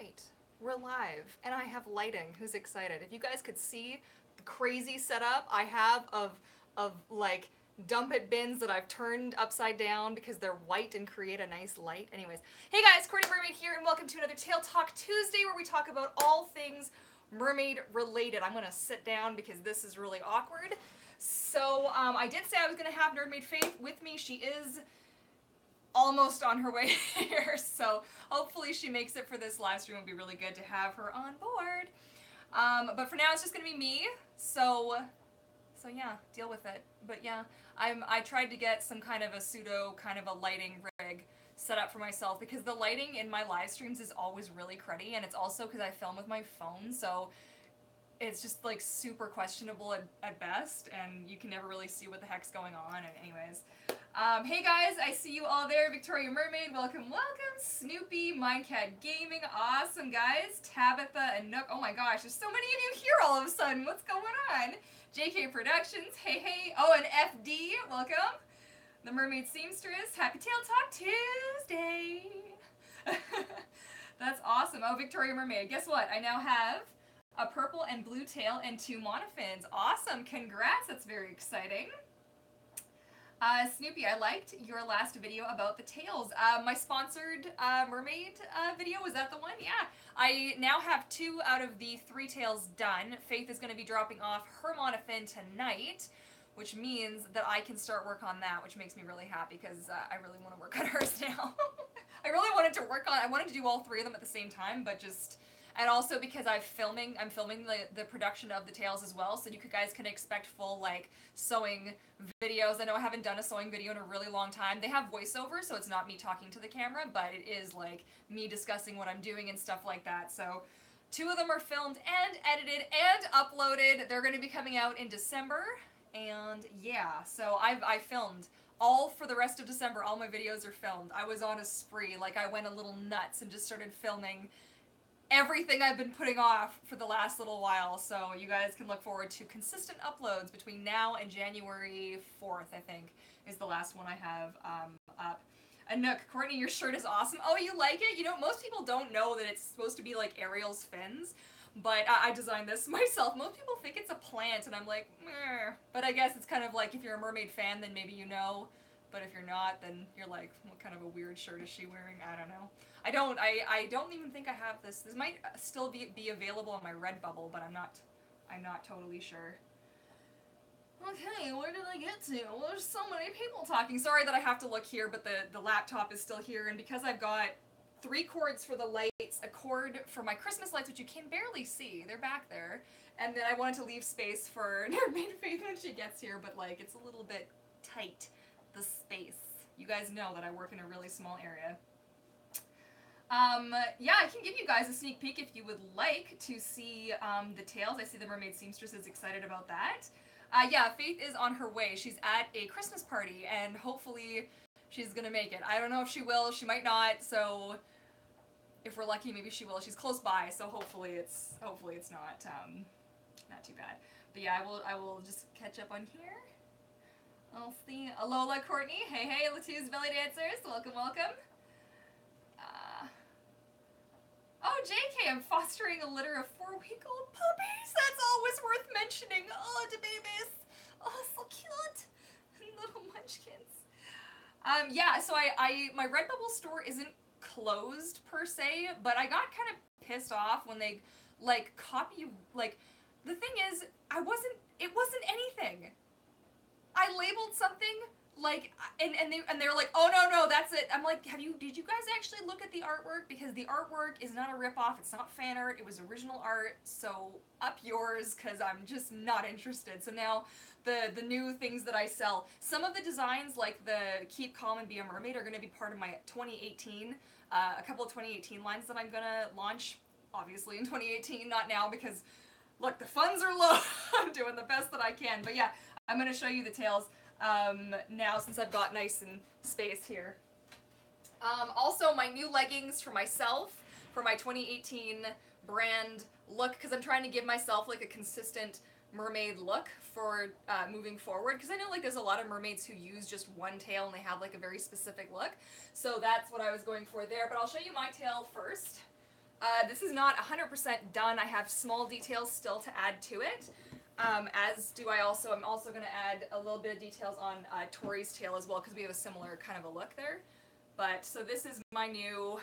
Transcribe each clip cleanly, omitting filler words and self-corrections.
right, we're live, and I have lighting. Who's excited? If you guys could see the crazy setup I have of like dump it bins that I've turned upside down because they're white and create a nice light. Anyways, hey guys, Courtney Mermaid here, and welcome to another Tail Talk Tuesday where we talk about all things mermaid related. I'm gonna sit down because this is really awkward. So I did say I was gonna have Nerdmaid Faith with me. She is almost on her way here, so hopefully she makes it for this live stream. It would be really good to have her on board. But for now, it's just gonna be me. So yeah, deal with it. But yeah, I tried to get some kind of a pseudo kind of a lighting rig set up for myself because the lighting in my live streams is always really cruddy, and it's also because I film with my phone, so it's just like super questionable at best, and you can never really see what the heck's going on. And anyways, hey guys, I see you all there. Victoria Mermaid, welcome, welcome. Snoopy, Mindcat Gaming, awesome guys. Tabitha and Nook, oh my gosh, there's so many of you here all of a sudden. What's going on? JK Productions, hey hey. Oh, and FD, welcome. The Mermaid Seamstress, happy Tail Talk Tuesday. That's awesome. Oh, Victoria Mermaid, guess what? I now have a purple and blue tail and 2 monofins. Awesome, congrats, that's very exciting. Snoopy, I liked your last video about the tails. My sponsored mermaid video, was that the one? Yeah. I now have 2 out of the 3 tails done. Faith is going to be dropping off her monofin tonight, which means that I can start work on that, which makes me really happy because I really want to work on hers now. I really wanted to work on, I wanted to do all 3 of them at the same time, but just, and also because I'm filming the production of the tails as well, so you guys can expect full like sewing videos. I know I haven't done a sewing video in a really long time. They have voiceover, so it's not me talking to the camera, but it is like me discussing what I'm doing and stuff like that. So 2 of them are filmed and edited and uploaded. They're going to be coming out in December, and yeah, so I filmed all for the rest of December. All my videos are filmed. I was on a spree, like I went a little nuts and just started filming everything I've been putting off for the last little while, so you guys can look forward to consistent uploads between now and January 4th, I think, is the last one I have up. Nook, Courtney, your shirt is awesome. Oh, you like it? You know, most people don't know that it's supposed to be like Ariel's fins, but I designed this myself. Most people think it's a plant, and I'm like, meh. But I guess it's kind of like if you're a mermaid fan, then maybe you know, but if you're not, then you're like, what kind of a weird shirt is she wearing? I don't know. I don't even think I have this. This might still be available on my Redbubble, but I'm not totally sure. Okay, where did I get to? Well, there's so many people talking. Sorry that I have to look here, but the laptop is still here, and because I've got 3 cords for the lights, a cord for my Christmas lights, which you can barely see, they're back there, and then I wanted to leave space for Nerdmaid Faith when she gets here, but like it's a little bit tight, the space. You guys know that I work in a really small area. Yeah, I can give you guys a sneak peek if you would like to see the tails. I see the Mermaid Seamstress is excited about that. Yeah, Faith is on her way. She's at a Christmas party, and hopefully she's gonna make it. I don't know if she will, she might not, so if we're lucky, maybe she will. She's close by, so hopefully it's not too bad. But yeah, I will just catch up on here. I'll see Alola, Courtney. Hey, hey, Latu's Belly Dancers. Welcome, welcome. Oh, JK, I'm fostering a litter of 4-week-old puppies. That's always worth mentioning. Oh, the babies. Oh, so cute. Little munchkins. Yeah, so my Redbubble store isn't closed per se, but I got kind of pissed off when they like copy, like, the thing is, it wasn't anything. I labeled something like, and they were like, oh no, that's it. I'm like, did you guys actually look at the artwork? Because the artwork is not a ripoff, it's not fan art, it was original art, so up yours, because I'm just not interested. So now, the new things that I sell, some of the designs, like the Keep Calm and Be a Mermaid, are going to be part of my 2018, a couple of 2018 lines that I'm going to launch, obviously in 2018, not now, because, look, the funds are low. I'm doing the best that I can. But yeah, I'm going to show you the tails now since I've got nice and space here. Also, my new leggings for myself, for my 2018 brand look, because I'm trying to give myself like a consistent mermaid look for moving forward, because I know like there's a lot of mermaids who use just one tail and they have like a very specific look, so that's what I was going for there. But I'll show you my tail first. This is not 100% done. I have small details still to add to it. As do I also, I'm also going to add a little bit of details on Tori's tail as well, because we have a similar kind of a look there. But, so this is my new,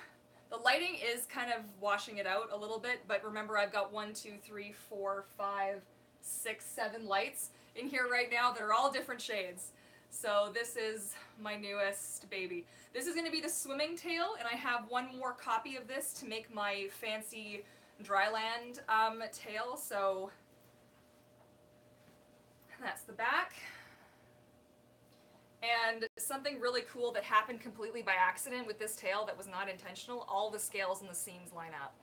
the lighting is kind of washing it out a little bit, but remember I've got 1, 2, 3, 4, 5, 6, 7 lights in here right now that are all different shades. So this is my newest baby. This is going to be the swimming tail, and I have one more copy of this to make my fancy dryland tail. So that's the back. And something really cool that happened completely by accident with this tail that was not intentional, all the scales and the seams line up.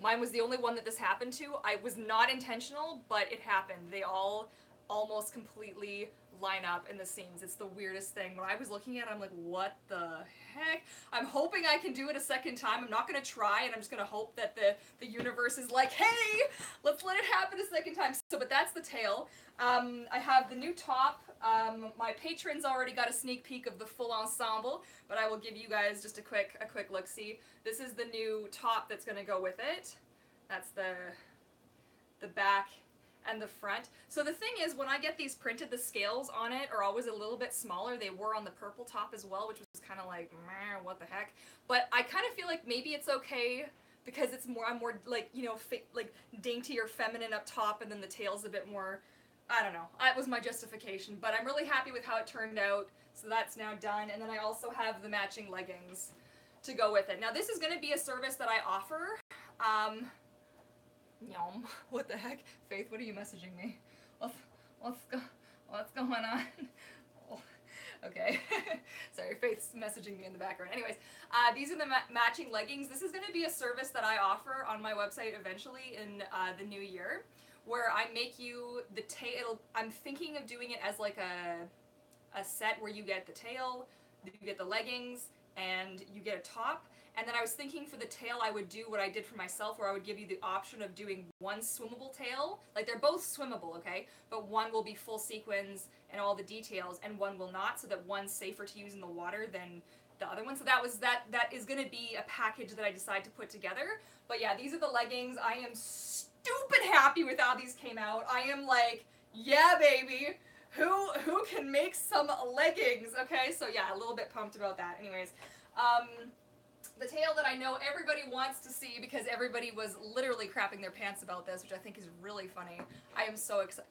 Mine was the only one that this happened to. I was not intentional, but it happened. They all almost completely line up in the seams. It's the weirdest thing. When I was looking at it, I'm like, what the heck? I'm hoping I can do it a second time. I'm not going to try, and I'm just going to hope that the universe is like, hey, let's let it happen a second time. So, but that's the tail. I have the new top. My patrons already got a sneak peek of the full ensemble, but I will give you guys just a quick look-see. This is the new top that's going to go with it. That's the back and the front. So the thing is, when I get these printed, the scales on it are always a little bit smaller. They were on the purple top as well, which was kind of like, meh, what the heck. But I kind of feel like maybe it's okay because it's more, I'm more like, you know, like dainty or feminine up top, and then the tail's a bit more, I don't know. That was my justification, but I'm really happy with how it turned out. So that's now done. And then I also have the matching leggings to go with it. Now this is going to be a service that I offer. Yum. What the heck? Faith, what are you messaging me? What's going on? Oh, okay. Sorry, Faith's messaging me in the background. Anyways, these are the matching leggings. This is going to be a service that I offer on my website eventually in the new year, where I make you the tail. I'm thinking of doing it as like a set where you get the tail, you get the leggings, and you get a top. And then I was thinking for the tail, I would do what I did for myself, where I would give you the option of doing one swimmable tail. Like, they're both swimmable, okay? But one will be full sequins and all the details, and one will not, so that one's safer to use in the water than the other one. So that is going to be a package that I decide to put together. But yeah, these are the leggings. I am stupid happy with how these came out. I am like, yeah, baby. Who can make some leggings? Okay, so yeah, a little bit pumped about that. Anyways, the tail that I know everybody wants to see, because everybody was literally crapping their pants about this, which I think is really funny. I am so excited.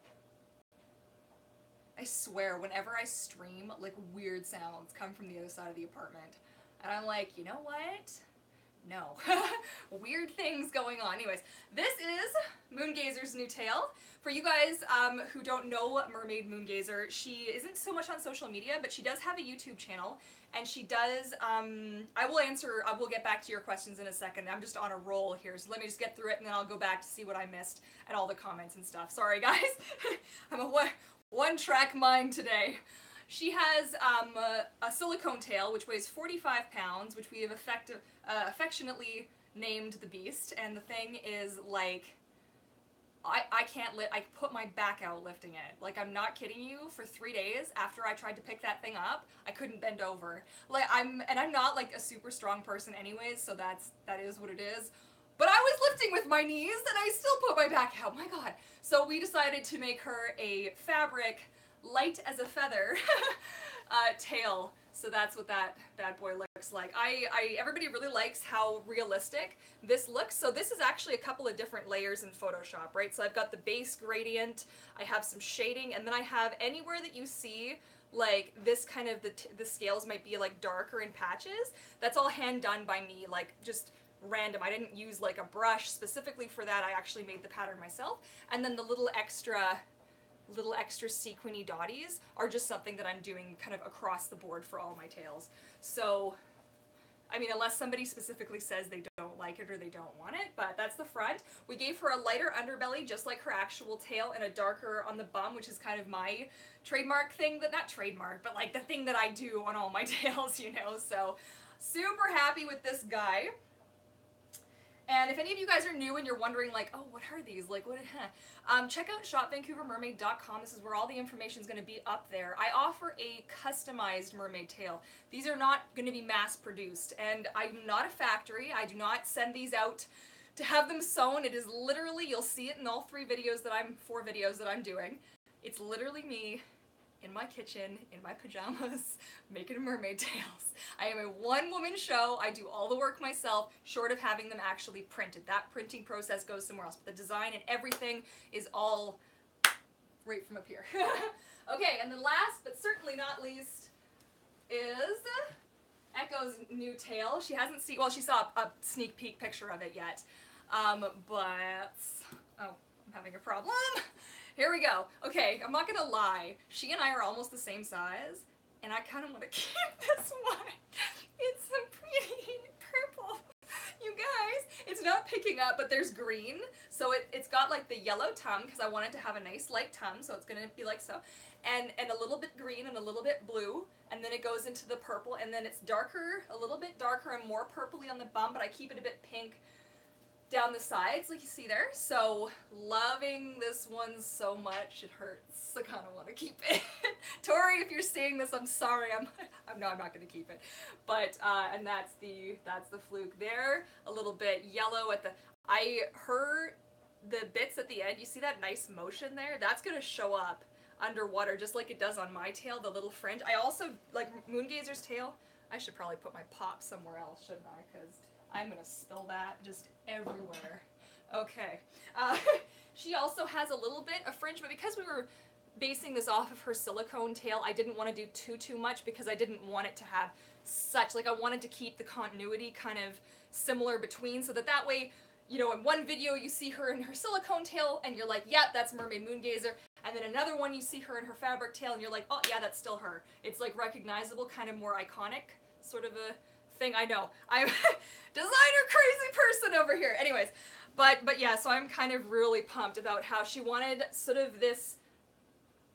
I swear, whenever I stream, like, weird sounds come from the other side of the apartment. And I'm like, you know what? No. Weird things going on. Anyways, this is Moongazer's new tail. For you guys who don't know Mermaid Moongazer, she isn't so much on social media, but she does have a YouTube channel, and she does, I will get back to your questions in a second. I'm just on a roll here, so let me just get through it, and then I'll go back to see what I missed and all the comments and stuff. Sorry, guys. I'm a one-track mind today. She has a silicone tail, which weighs 45 pounds, which we have affectionately named the Beast, and the thing is, like, I put my back out lifting it. Like, I'm not kidding you, for 3 days after I tried to pick that thing up, I couldn't bend over. Like, I'm not, like, a super strong person anyways, so that is what it is. But I was lifting with my knees, and I still put my back out. My God. So we decided to make her a fabric, light as a feather tail. So that's what that bad boy looks like. Everybody really likes how realistic this looks. So this is actually a couple of different layers in Photoshop, right? So I've got the base gradient, I have some shading, and then I have anywhere that you see like this kind of, the scales might be like darker in patches. That's all hand done by me, like just random. I didn't use like a brush specifically for that. I actually made the pattern myself. And then the little extra sequiny dotties are just something that I'm doing kind of across the board for all my tails. So, I mean, unless somebody specifically says they don't like it or they don't want it, but that's the front. We gave her a lighter underbelly, just like her actual tail, and a darker on the bum, which is kind of my trademark thing, not trademark, but like the thing that I do on all my tails, you know, so super happy with this guy. And if any of you guys are new and you're wondering, like, oh, what are these? Like, what? Check out shopvancouvermermaid.com. This is where all the information is going to be up there. I offer a customized mermaid tail. These are not going to be mass produced, and I'm not a factory. I do not send these out to have them sewn. It is literally, you'll see it in all 4 videos that I'm doing. It's literally me in my kitchen, in my pajamas, making mermaid tails. I am a one-woman show. I do all the work myself, short of having them actually printed. That printing process goes somewhere else, but the design and everything is all right from up here. Okay, and then last, but certainly not least, is Echo's new tail. She hasn't seen, well, she saw a sneak peek picture of it yet, but, oh, I'm having a problem. Here we go. Okay, I'm not gonna lie. She and I are almost the same size, and I kind of want to keep this one. It's so pretty purple. You guys, it's not picking up, but there's green. So it's got like the yellow tongue, because I wanted to have a nice light tongue, so it's gonna be like so. And a little bit green and a little bit blue, and then it goes into the purple, and then it's darker, a little bit darker and more purpley on the bum, but I keep it a bit pink down the sides, like you see there. So loving this one so much, it hurts. I kind of want to keep it. Tori, if you're seeing this, I'm sorry. I'm not going to keep it. But and that's the fluke there. A little bit yellow at the the bits at the end. You see that nice motion there? That's going to show up underwater just like it does on my tail, the little fringe. I also like Moongazer's tail. I should probably put my pop somewhere else, shouldn't I? Because I'm gonna spill that just everywhere. Okay. She also has a little bit of fringe, but because we were basing this off of her silicone tail, I didn't want to do too much because I didn't want it to have such, like I wanted to keep the continuity kind of similar between, so that way, you know, in one video you see her in her silicone tail and you're like, yeah, that's Mermaid Moongazer, and then another one you see her in her fabric tail and you're like, oh yeah, that's still her. It's like recognizable, kind of more iconic sort of a thing. I know, I'm designer crazy person over here. Anyways, but yeah, so I'm kind of really pumped about how she wanted sort of this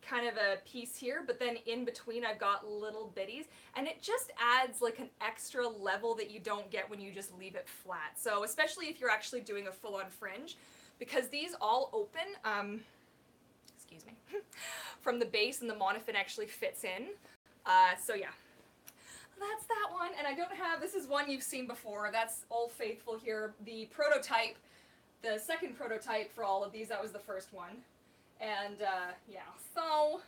kind of a piece here, but then in between I've got little bitties, and it just adds like an extra level that you don't get when you just leave it flat. So especially if you're actually doing a full-on fringe, because these all open, excuse me, from the base, and the monofin actually fits in. So yeah, that's that one. And I don't have, this is one you've seen before, that's Old Faithful here, the prototype, the second prototype for all of these. That was the first one. And yeah, so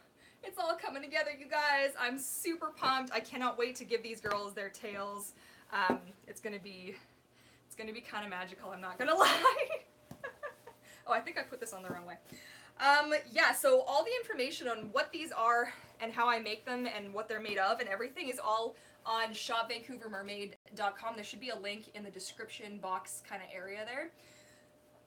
it's all coming together, you guys. I'm super pumped. I cannot wait to give these girls their tails. It's gonna be kind of magical, I'm not gonna lie. Oh, I think I put this on the wrong way. Yeah, so all the information on what these are and how I make them and what they're made of and everything is all on shopvancouvermermaid.com. There should be a link in the description box kind of area there.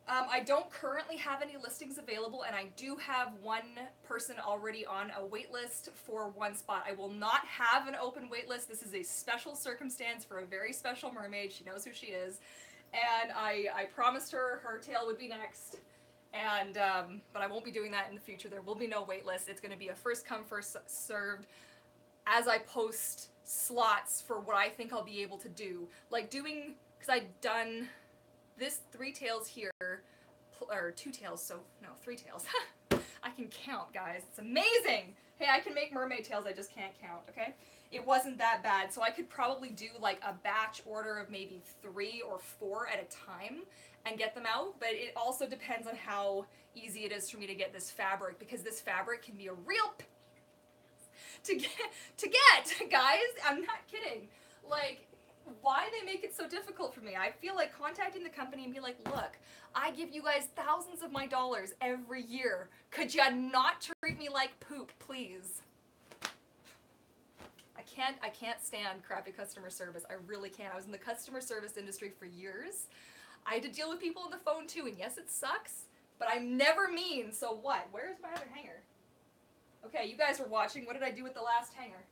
I don't currently have any listings available, and I do have one person already on a wait list for one spot. I will not have an open wait list. This is a special circumstance for a very special mermaid. She knows who she is. And I promised her her tail would be next. And but I won't be doing that in the future. There will be no wait list. It's going to be a first come, first served as I post slots for what I think I'll be able to do. Like doing, because I've done this 3 tails here, or 2 tails, so no, 3 tails. I can count, guys. It's amazing. Hey, I can make mermaid tails, I just can't count, okay? It wasn't that bad, so I could probably do like a batch order of maybe 3 or 4 at a time and get them out, but it also depends on how easy it is for me to get this fabric, because this fabric can be a real to get, guys. I'm not kidding. Like, why they make it so difficult for me? I feel like contacting the company and be like, look, I give you guys thousands of my dollars every year. Could you not treat me like poop, please? I can't stand crappy customer service. I really can't. I was in the customer service industry for years. I had to deal with people on the phone too, and yes, it sucks, but I'm never mean, so what? Where's my other hanger? Okay, you guys were watching. What did I do with the last hanger?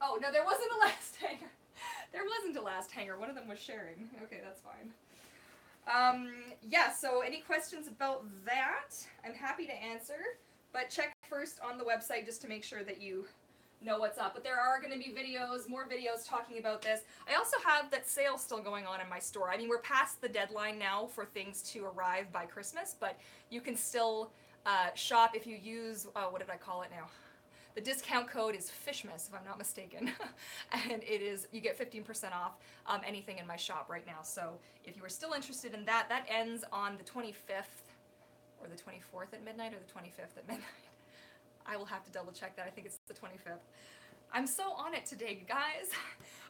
Oh, no, there wasn't a last hanger. There wasn't a last hanger. One of them was sharing. Okay, that's fine. Yeah, so any questions about that, I'm happy to answer, but check first on the website just to make sure that you know what's up. But there are going to be videos, more videos talking about this. I also have that sale still going on in my store. I mean, we're past the deadline now for things to arrive by Christmas, but you can still shop if you use, what did I call it now? The discount code is Fishmas, if I'm not mistaken. And it is, you get 15% off anything in my shop right now. So if you are still interested in that, that ends on the 25th or the 24th at midnight or the 25th at midnight. I will have to double check that. I think it's the 25th. I'm so on it today, you guys.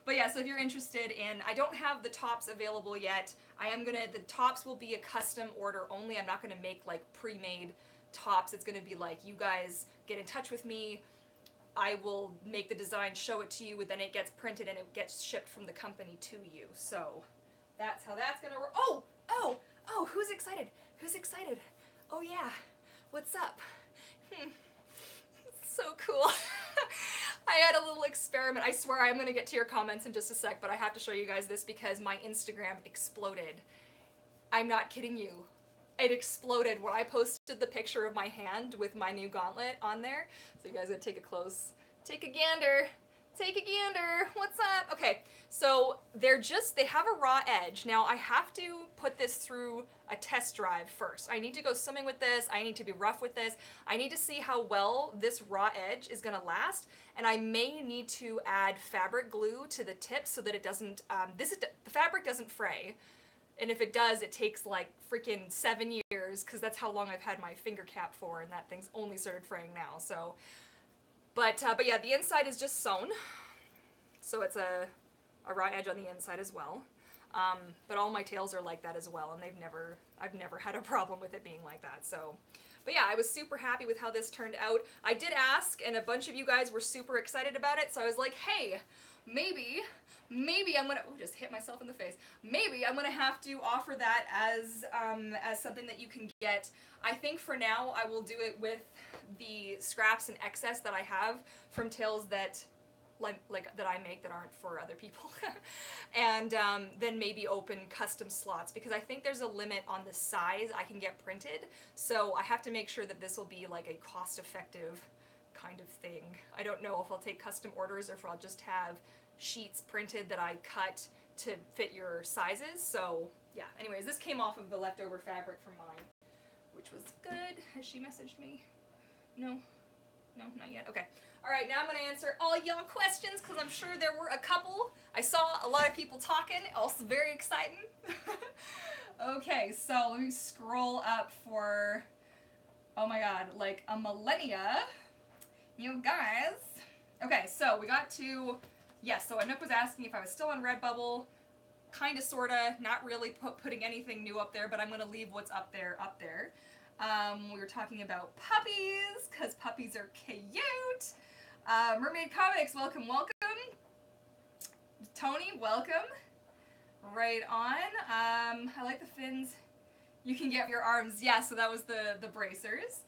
But yeah, so if you're interested in, I don't have the tops available yet. The tops will be a custom order only. I'm not gonna make like pre-made tops. It's gonna be like, you guys get in touch with me, I will make the design, show it to you, then it gets printed and it gets shipped from the company to you. So that's how that's gonna work. Oh, who's excited? Who's excited? Oh yeah, what's up? So cool. I had a little experiment. I swear I'm gonna get to your comments in just a sec, but I have to show you guys this because my Instagram exploded. I'm not kidding you. It exploded when I posted the picture of my hand with my new gauntlet on there. So you guys gotta take a gander. Take a gander. What's up? Okay, so they have a raw edge. Now I have to put this through a test drive first. I need to go swimming with this. I need to be rough with this. I need to see how well this raw edge is gonna last. And I may need to add fabric glue to the tip so that it doesn't, the fabric doesn't fray. And if it does, it takes like freaking 7 years, because that's how long I've had my finger cap for, and that thing's only started fraying now. So, but yeah, the inside is just sewn, so it's a raw edge on the inside as well. But all my tails are like that as well, and I've never had a problem with it being like that. So, but yeah, I was super happy with how this turned out. I did ask, and a bunch of you guys were super excited about it. So I was like, hey, maybe I'm gonna just hit myself in the face. Maybe I'm gonna have to offer that as something that you can get. I think for now I will do it with the scraps and excess that I have from tails that that I make that aren't for other people, and then maybe open custom slots, because I think there's a limit on the size I can get printed. So I have to make sure that this will be like a cost-effective kind of thing. I don't know if I'll take custom orders or if I'll just have sheets printed that I cut to fit your sizes. So yeah, anyways, this came off of the leftover fabric from mine, which was good. Has she messaged me? No, not yet. Okay. All right, now I'm gonna answer all y'all questions, because I'm sure there were a couple. I saw a lot of people talking, also very exciting. Okay, so let me scroll up for, oh my god, like a millennia, you guys. Okay, so we got to, yes, so Anouk was asking if I was still on Redbubble. Kinda, sorta, not really putting anything new up there, but I'm gonna leave what's up there. We were talking about puppies, because puppies are cute. Mermaid Comics, welcome. Tony, welcome. Right on. I like the fins. You can get your arms. Yeah, so that was the bracers.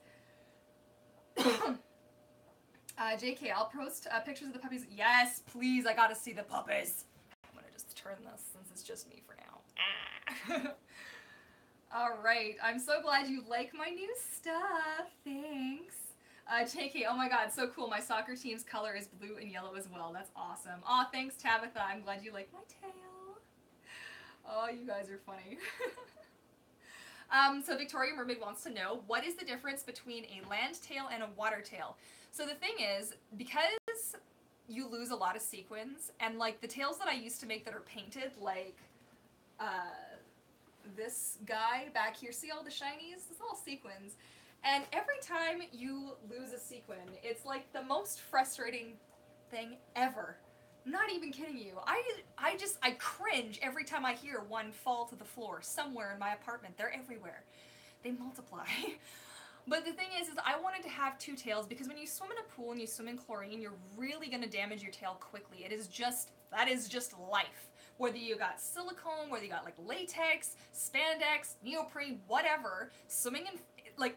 JK, I'll post pictures of the puppies. Yes, please, I gotta see the puppies. I'm gonna just turn this since it's just me for now. Alright, I'm so glad you like my new stuff. Thanks. JK, oh my god, so cool. My soccer team's color is blue and yellow as well. That's awesome. Aw, thanks Tabitha. I'm glad you like my tail. Oh, you guys are funny. So Victoria Mermaid wants to know, what is the difference between a land tail and a water tail? So the thing is, because you lose a lot of sequins, and like the tails that I used to make that are painted, like this guy back here, see all the shinies? It's all sequins. And every time you lose a sequin, it's like the most frustrating thing ever. I'm not even kidding you. I cringe every time I hear one fall to the floor somewhere in my apartment. They're everywhere. They multiply. But the thing is I wanted to have two tails, because when you swim in a pool and you swim in chlorine, you're really going to damage your tail quickly. That is just life. Whether you got silicone, whether you got like latex, spandex, neoprene, whatever, swimming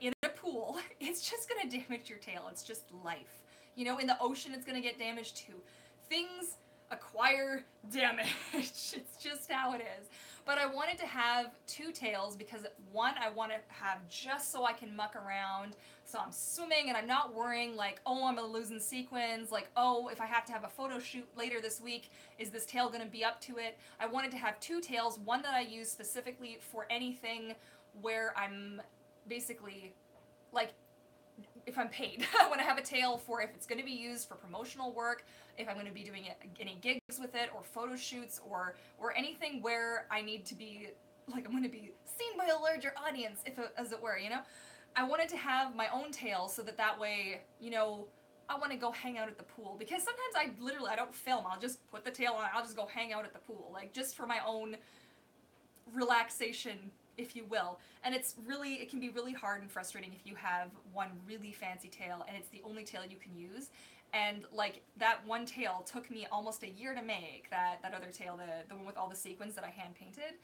in a pool, it's just gonna damage your tail. It's just life. You know, in the ocean it's gonna get damaged too. Things acquire damage. It's just how it is. But I wanted to have two tails because, one, I want to have just so I can muck around, so I'm swimming and I'm not worrying like, oh, I'm losing sequins, like, oh, if I have to have a photo shoot later this week, is this tail going to be up to it? I wanted to have two tails, one that I use specifically for anything where I'm basically, like, if I'm paid, when I have a tail for if it's going to be used for promotional work, if I'm going to be doing any gigs with it, or photo shoots, or anything where I need to be, like, I'm going to be seen by a larger audience, as it were, you know? I wanted to have my own tail so that way, you know, I want to go hang out at the pool, because sometimes I don't film. I'll just put the tail on, I'll just go hang out at the pool, like, just for my own relaxation, if you will. And it can be really hard and frustrating if you have one really fancy tail and it's the only tail you can use. And like, that one tail took me almost a year to make, that other tail, the one with all the sequins that I hand painted.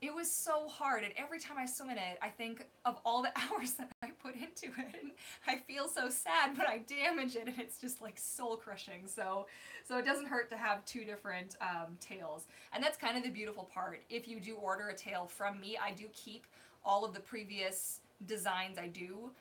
It was so hard, and every time I swim in it, I think of all the hours that I put into it, and I feel so sad when I damage it, and it's just like soul crushing. So it doesn't hurt to have two different tails, and that's kind of the beautiful part. If you do order a tail from me, I do keep all of the previous designs I do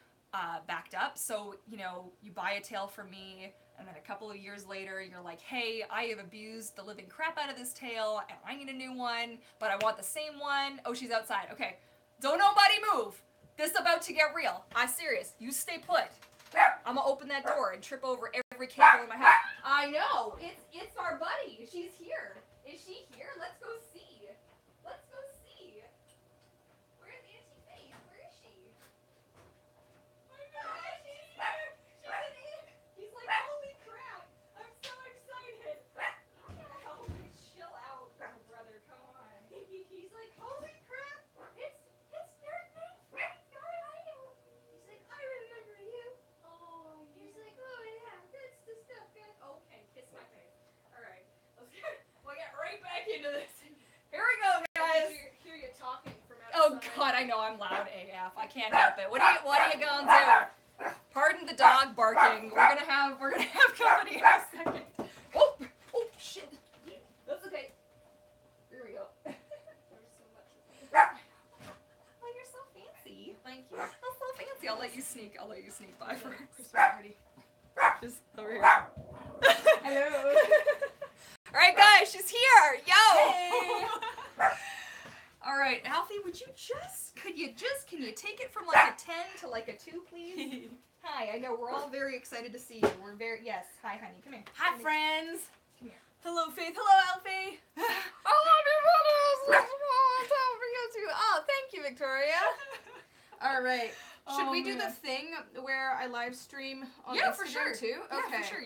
backed up. So, you know, you buy a tail from me, and then a couple of years later, you're like, hey, I have abused the living crap out of this tail, and I need a new one, but I want the same one. Oh, she's outside. Okay. Don't nobody move. This is about to get real. I'm serious. You stay put. I'm gonna open that door and trip over every cable in my house. I know. It's our buddy. She's here. Is she here? Let's go see. Let's go see. Where's Auntie Faith? Where is she? Oh my God, she's here. He's like, holy crap, I'm so excited. Oh, chill out, little brother, come on. He's like, holy crap, it's Thursday. I know. He's like, I remember you. Oh, he's like, oh yeah, that's the stuff, guys. Okay, kiss my face. All right, we'll get right back into this. Here we go, guys. I hear you talking from outside. Oh God, I know I'm loud AF. I can't help it. What are you gonna do? Pardon the dog barking. We're gonna have company in a second. Oh shit. That's okay. Here we go. There's so much. Oh, you're so fancy. Thank you. Oh, so fancy. I'll let you sneak by first. Christmas party. Just over here. Hello. All right, guys, she's here. Yo. Hey. All right, Alfie, can you take it from like a 10 to like a 2, please? Hi, I know, we're all very excited to see you. Yes, hi, honey, come here. Hi, friends. Come here. Hello, Faith. Hello, Alfie. Oh, thank you, Victoria. All right. Should we do the thing where I live stream on Instagram for sure. too? Yeah, Okay. for sure.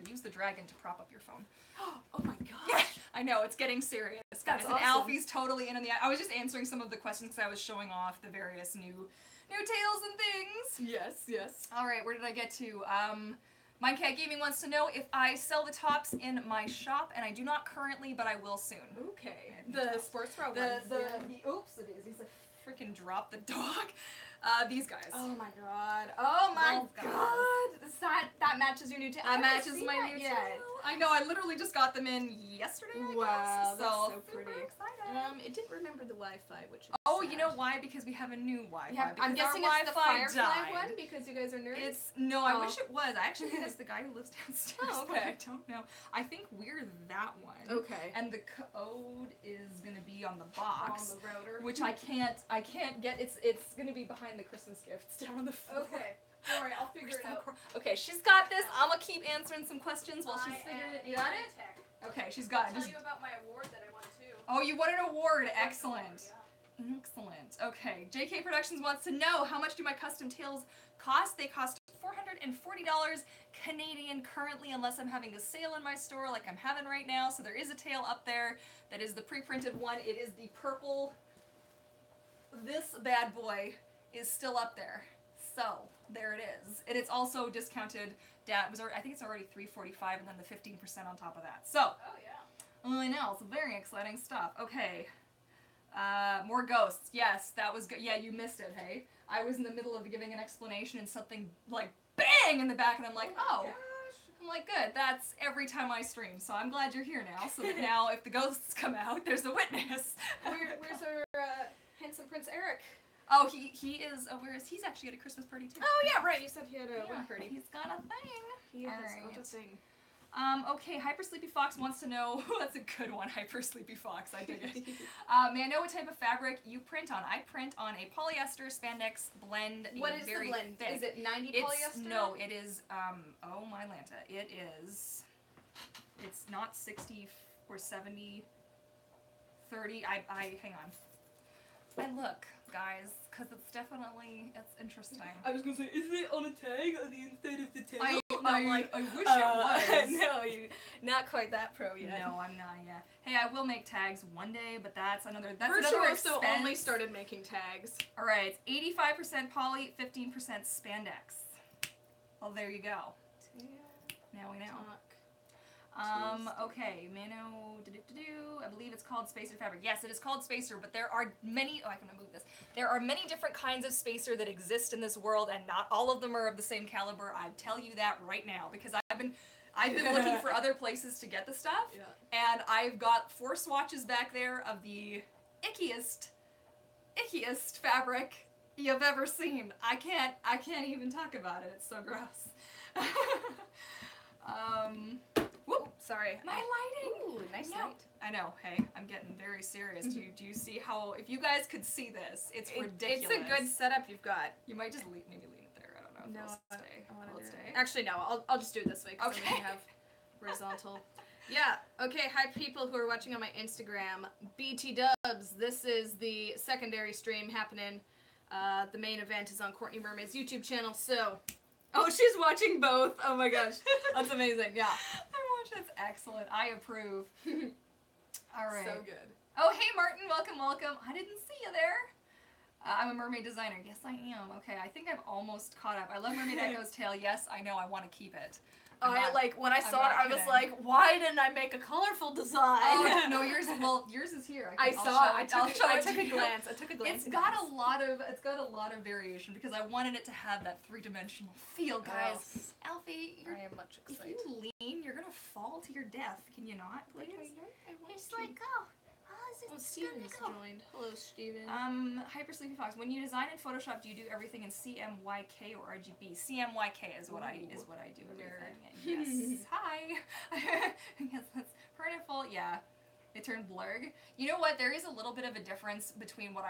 Use the dragon to prop up your phone. Oh my gosh. I know, it's getting serious, guys. That's And awesome. Alfie's totally in the... I was just answering some of the questions because I was showing off the various new tails and things. Yes. All right, where did I get to? My Cat Gaming wants to know if I sell the tops in my shop, and I do not currently, but I will soon. Okay. The sports bra ones. Oops, it is. He's a freaking drop the dog. These guys. Oh my god. Oh my Those guys. god. That matches your new tail. That matches my new tail. I know, I literally just got them in yesterday, I Wow, guess. that's so super pretty. excited. It didn't remember the Wi-Fi, which is Oh, sad. you know why? Because we have a new Wi-Fi. Yeah, I'm because guessing our it's the Wi-Fi Firefly died. one because you guys are nerds. I wish it was. I actually think it's the guy who lives downstairs. Oh, But I okay. don't know. I think we're that one. Okay. And the code is gonna be on the box. On the router. Which I can't get. It's gonna be behind the Christmas gifts down on the floor. Okay. Don't worry, I'll figure it out. Okay, she's got this. I'm gonna keep answering some questions while she's figuring it. You got it? Tech. Okay, she's got I'll it. tell you about my award that I won too. Oh, you won an award. Excellent. Yeah. Excellent. Okay, JK Productions wants to know how much do my custom tails cost? They cost $440 Canadian currently, unless I'm having a sale in my store like I'm having right now. So there is a tail up there. That is the pre-printed one. It is the purple. This bad boy is still up there. So there it is. And it's also discounted down. I think it's already $345 and then the 15% on top of that. So. Oh yeah. I know, it's very exciting stuff. Okay. More ghosts. Yes, that was good. Yeah, you missed it, hey? I was in the middle of giving an explanation and something like bang in the back and I'm like, oh. I'm like, good. That's every time I stream. So I'm glad you're here now. So that now if the ghosts come out, there's a witness. Where's our handsome Prince Eric? Oh, he is, where is, he's actually at a Christmas party too. Oh yeah, right. You said he had a win party. He's got a thing. He has Alright. got a thing. Okay, Hyper Sleepy Fox wants to know, that's a good one, Hyper Sleepy Fox, I dig it. May I know what type of fabric you print on? I print on a polyester spandex blend. What is the blend? Thick. Is it 90 polyester? No, it is, oh my Lanta, it's not 60 or 70, 30, hang on. And look, guys, because it's interesting. I was gonna say, isn't it on a tag on the inside of the tag? I wish it was. No, you're not quite that pro yet. No, I'm not yet. Hey, I will make tags one day, but that's another also only started making tags. Alright, it's 85% poly, 15% spandex. Well, there you go. Now we know. Okay, Mano, I believe it's called spacer fabric. Yes, it is called spacer, but there are many, I can move this. There are many different kinds of spacer that exist in this world, and not all of them are of the same caliber. I tell you that right now, because I've been looking for other places to get the stuff, and I've got 4 swatches back there of the ickiest fabric you've ever seen. I can't even talk about it. It's so gross. Whoop, sorry. My lighting! Ooh, nice light. I know, hey, I'm getting very serious. Do you see how, if you guys could see this, it's ridiculous. It's a good setup you've got. You might just maybe lean it there, I don't know if it'll stay. Will it stay? Actually, no, I'll just do it this way, because then we have horizontal. Yeah, okay, hi people who are watching on my Instagram. BT Dubs, this is the secondary stream happening. The main event is on Courtney Mermaid's YouTube channel, so... Oh, she's watching both. Oh my gosh. That's amazing. Yeah. That's excellent. I approve. All right. So good. Oh, hey Martin. Welcome, welcome. I didn't see you there. I'm a mermaid designer. Yes, I am. Okay, I think I've almost caught up. I love Mermaid Echo's tail. Yes, I know. I want to keep it. When I saw it, I was like, why didn't I make a colorful design? Oh, no, yours is here. I saw it. I took a glance. It's got a lot of variation because I wanted it to have that 3-dimensional feel, guys. Oh. Alfie, I am much excited. If you lean, you're gonna fall to your death. Can you not, please? Just let go. Steven's joined. Hello, Steven. Hyper Sleepy Fox. When you design in Photoshop, do you do everything in CMYK or RGB? CMYK is what I do. Yes. Hi. Yes, that's purple. Yeah. It turned blurred. You know what? There is a little bit of a difference between what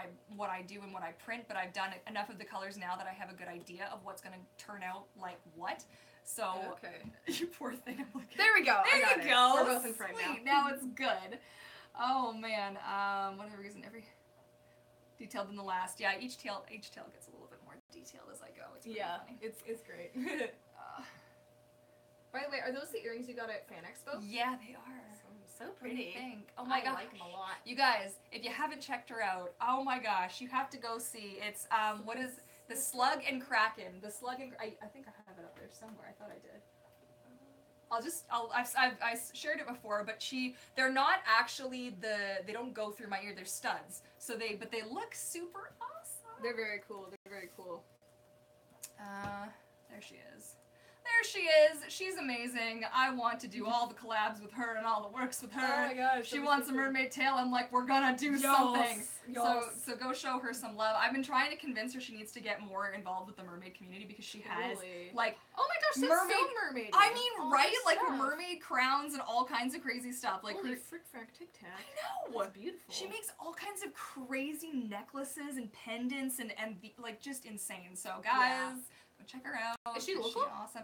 I do and what I print, but I've done enough of the colors now that I have a good idea of what's gonna turn out like what. So okay. You poor thing. I'm like, there we go. There you go. We're both in frame now. Now it's good. Oh man, whatever reason, every detailed than the last. Yeah, each tail gets a little bit more detailed as I go. It's pretty funny. It's great. By the way, are those the earrings you got at Fan Expo? Yeah, they are. So pretty. Oh my gosh. I like them a lot. You guys, if you haven't checked her out, oh my gosh, you have to go see. It's what is the Slug and Kraken? The Slug and I think I have it up there somewhere. I thought I did. I've shared it before, but they're not actually they don't go through my ear, they're studs. But they look super awesome. They're very cool. There she is. There she is. She's amazing. I want to do all the collabs with her and all the works with her. Oh my gosh. She wants a mermaid tail. I'm like, we're gonna do something. So go show her some love. I've been trying to convince her she needs to get more involved with the mermaid community because she has like oh my gosh, that's so mermaid. I mean, right? Like mermaid crowns and all kinds of crazy stuff. Like holy frick frack tic tac. I know. That's beautiful. She makes all kinds of crazy necklaces and pendants and like just insane. So guys. Check her out. Is she local? She's awesome.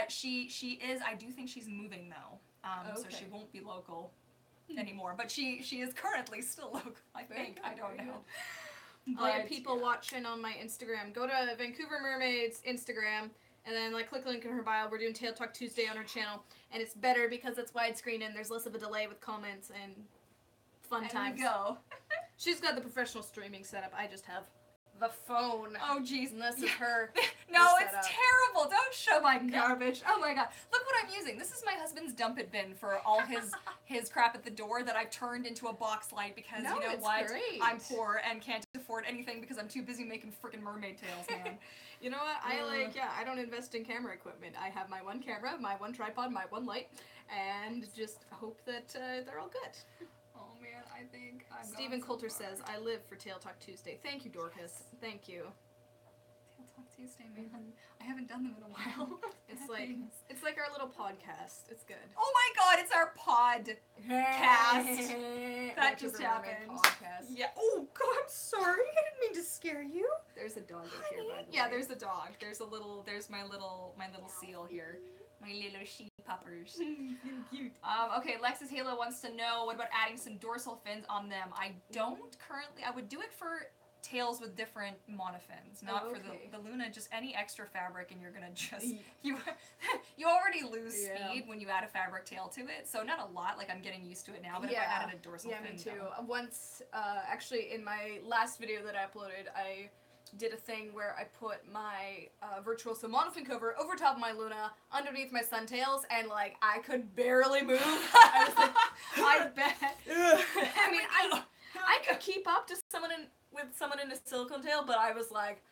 She is. I do think she's moving though. So she won't be local anymore. But she is currently still local. I think. I don't know. All you people watching on my Instagram, go to Vancouver Mermaid's Instagram and then click the link in her bio. We're doing Tail Talk Tuesday on her channel, and it's better because it's widescreen and there's less of a delay with comments and fun times. Go. She's got the professional streaming setup. I just have the phone. Oh jeez, and this is her. No, it's terrible. Don't show my garbage. Oh my god, look what I'm using. This is my husband's dump it bin for all his crap at the door that I've turned into a box light because you know what? Great. I'm poor and can't afford anything because I'm too busy making freaking mermaid tails, man. You know what? I don't invest in camera equipment. I have my one camera, my one tripod, my one light, and just hope that they're all good. Oh man, I think Stephen Coulter says, I live for Tail Talk Tuesday. Thank you, Dorcas. Thank you. Tail Talk to you, stay man. I haven't done them in a while. It's like our little podcast. It's good. Oh my god, it's our podcast. That just happened. Podcast. Yeah. Oh god, I'm sorry. I didn't mean to scare you. There's a dog over here, by the way. Yeah, there's a dog. There's my little seal here. My little sheep puppers. Cute. Okay, Lex's Halo wants to know, what about adding some dorsal fins on them? I don't currently. I would do it for tails with different monofins, not for the Luna. Just any extra fabric, and you're gonna just you already lose speed when you add a fabric tail to it. So not a lot. Like I'm getting used to it now. But if I added a dorsal fin, me too. Once, actually, in my last video that I uploaded, I did a thing where I put my Virtuoso monofin cover over top of my Luna, underneath my Suntails, and like I could barely move. I was like, I bet. I mean, I could keep up to someone in a silicone tail, but I was like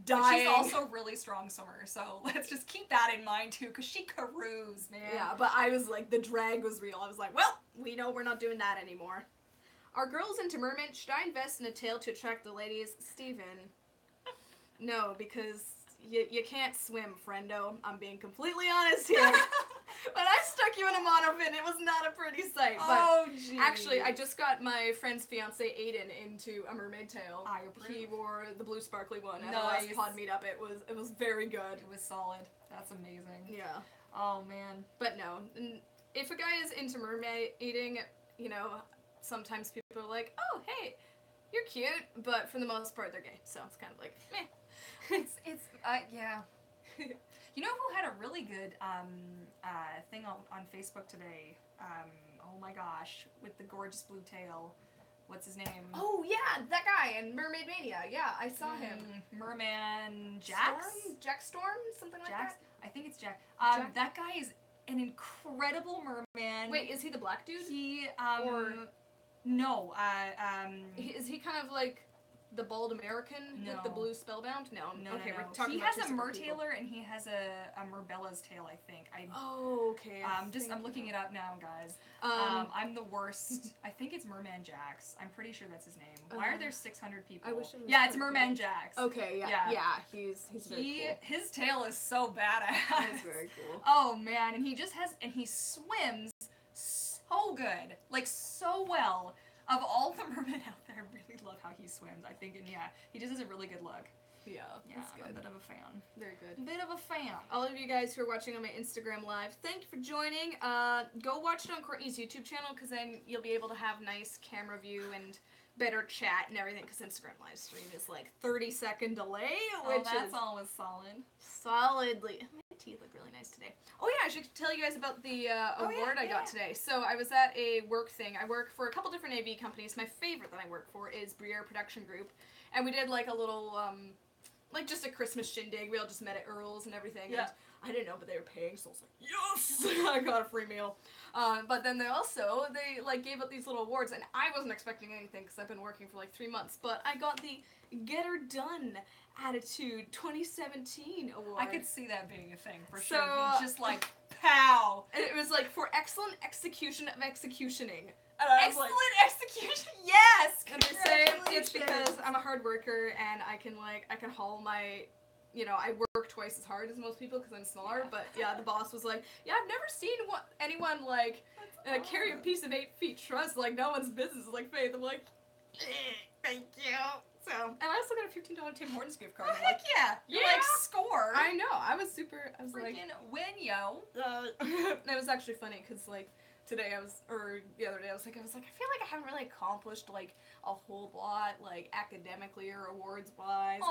dying. She's also really strong swimmer, so let's just keep that in mind too, because she caroos, man. Yeah, but I was like, the drag was real. I was like, well, we know we're not doing that anymore. Are girls into mermaid? Should I invest in a tail to attract the ladies? Steven. No, because you can't swim, friendo. I'm being completely honest here. When I stuck you in a monofin, it was not a pretty sight. But actually, I just got my friend's fiance Aiden into a mermaid tail. He wore the blue sparkly one at the last pod meetup. It was very good. It was solid. That's amazing. Yeah. Oh man. But no, if a guy is into mermaid eating, you know, sometimes people are like, oh hey, you're cute, but for the most part they're gay. So it's kind of like, meh. Yeah. You know who had a really good thing on Facebook today? Oh my gosh, with the gorgeous blue tail. What's his name? Oh yeah, that guy in Mermaid Mania. Yeah, I saw him. Merman Jax? Jack Storm? Something like that? I think it's Jack. That guy is an incredible merman. Wait, is he the black dude? No. Is he kind of like the bald American with the blue spellbound? No. Okay, we're talking he about has a mertailer and he has a merbella's tail, I think. Okay. I'm looking it up now, guys. I'm the worst. I think it's Merman Jax. I'm pretty sure that's his name. Why are there 600 people? I wish it was it's Merman Jax. Okay, yeah. He's very cool. His tail is so badass. That's very cool. Oh man, and he swims so good, like so well. Of all the mermen out there, I really love how he swims. I think, he just has a really good look. Yeah, that's good. I'm a bit of a fan. Very good. Bit of a fan. All of you guys who are watching on my Instagram Live, thank you for joining. Go watch it on Courtney's YouTube channel, because then you'll be able to have nice camera view and better chat and everything, because Instagram live stream is like 30-second delay, which that's always solid. Solidly. My teeth look really nice today. Oh yeah, I should tell you guys about the award I got today. So I was at a work thing. I work for a couple different AV companies. My favorite that I work for is Briere Production Group, and we did like a little like just a Christmas shindig. We all just met at Earl's and everything. Yeah. And I didn't know, but they were paying, so I was like, yes! I got a free meal. But then they like gave out these little awards, and I wasn't expecting anything because I've been working for like 3 months. But I got the Get Her Done Attitude 2017 award. I could see that being a thing for sure. Just like pow. And it was like for excellent execution of executioning. Excellent execution. Yes. And they say it's because I'm a hard worker and I can haul my. You know, I work twice as hard as most people because I'm smaller, but the boss was like, I've never seen anyone, like, carry a piece of 8 feet truss like no one's business, like Faith. I'm like, thank you. So, and I also got a $15 Tim Hortons gift card. Heck yeah. You like score. I know. I was freaking like, win, yo. It was actually funny because, like, the other day I was like, I feel like I haven't really accomplished, like, a whole lot, like, academically or awards-wise.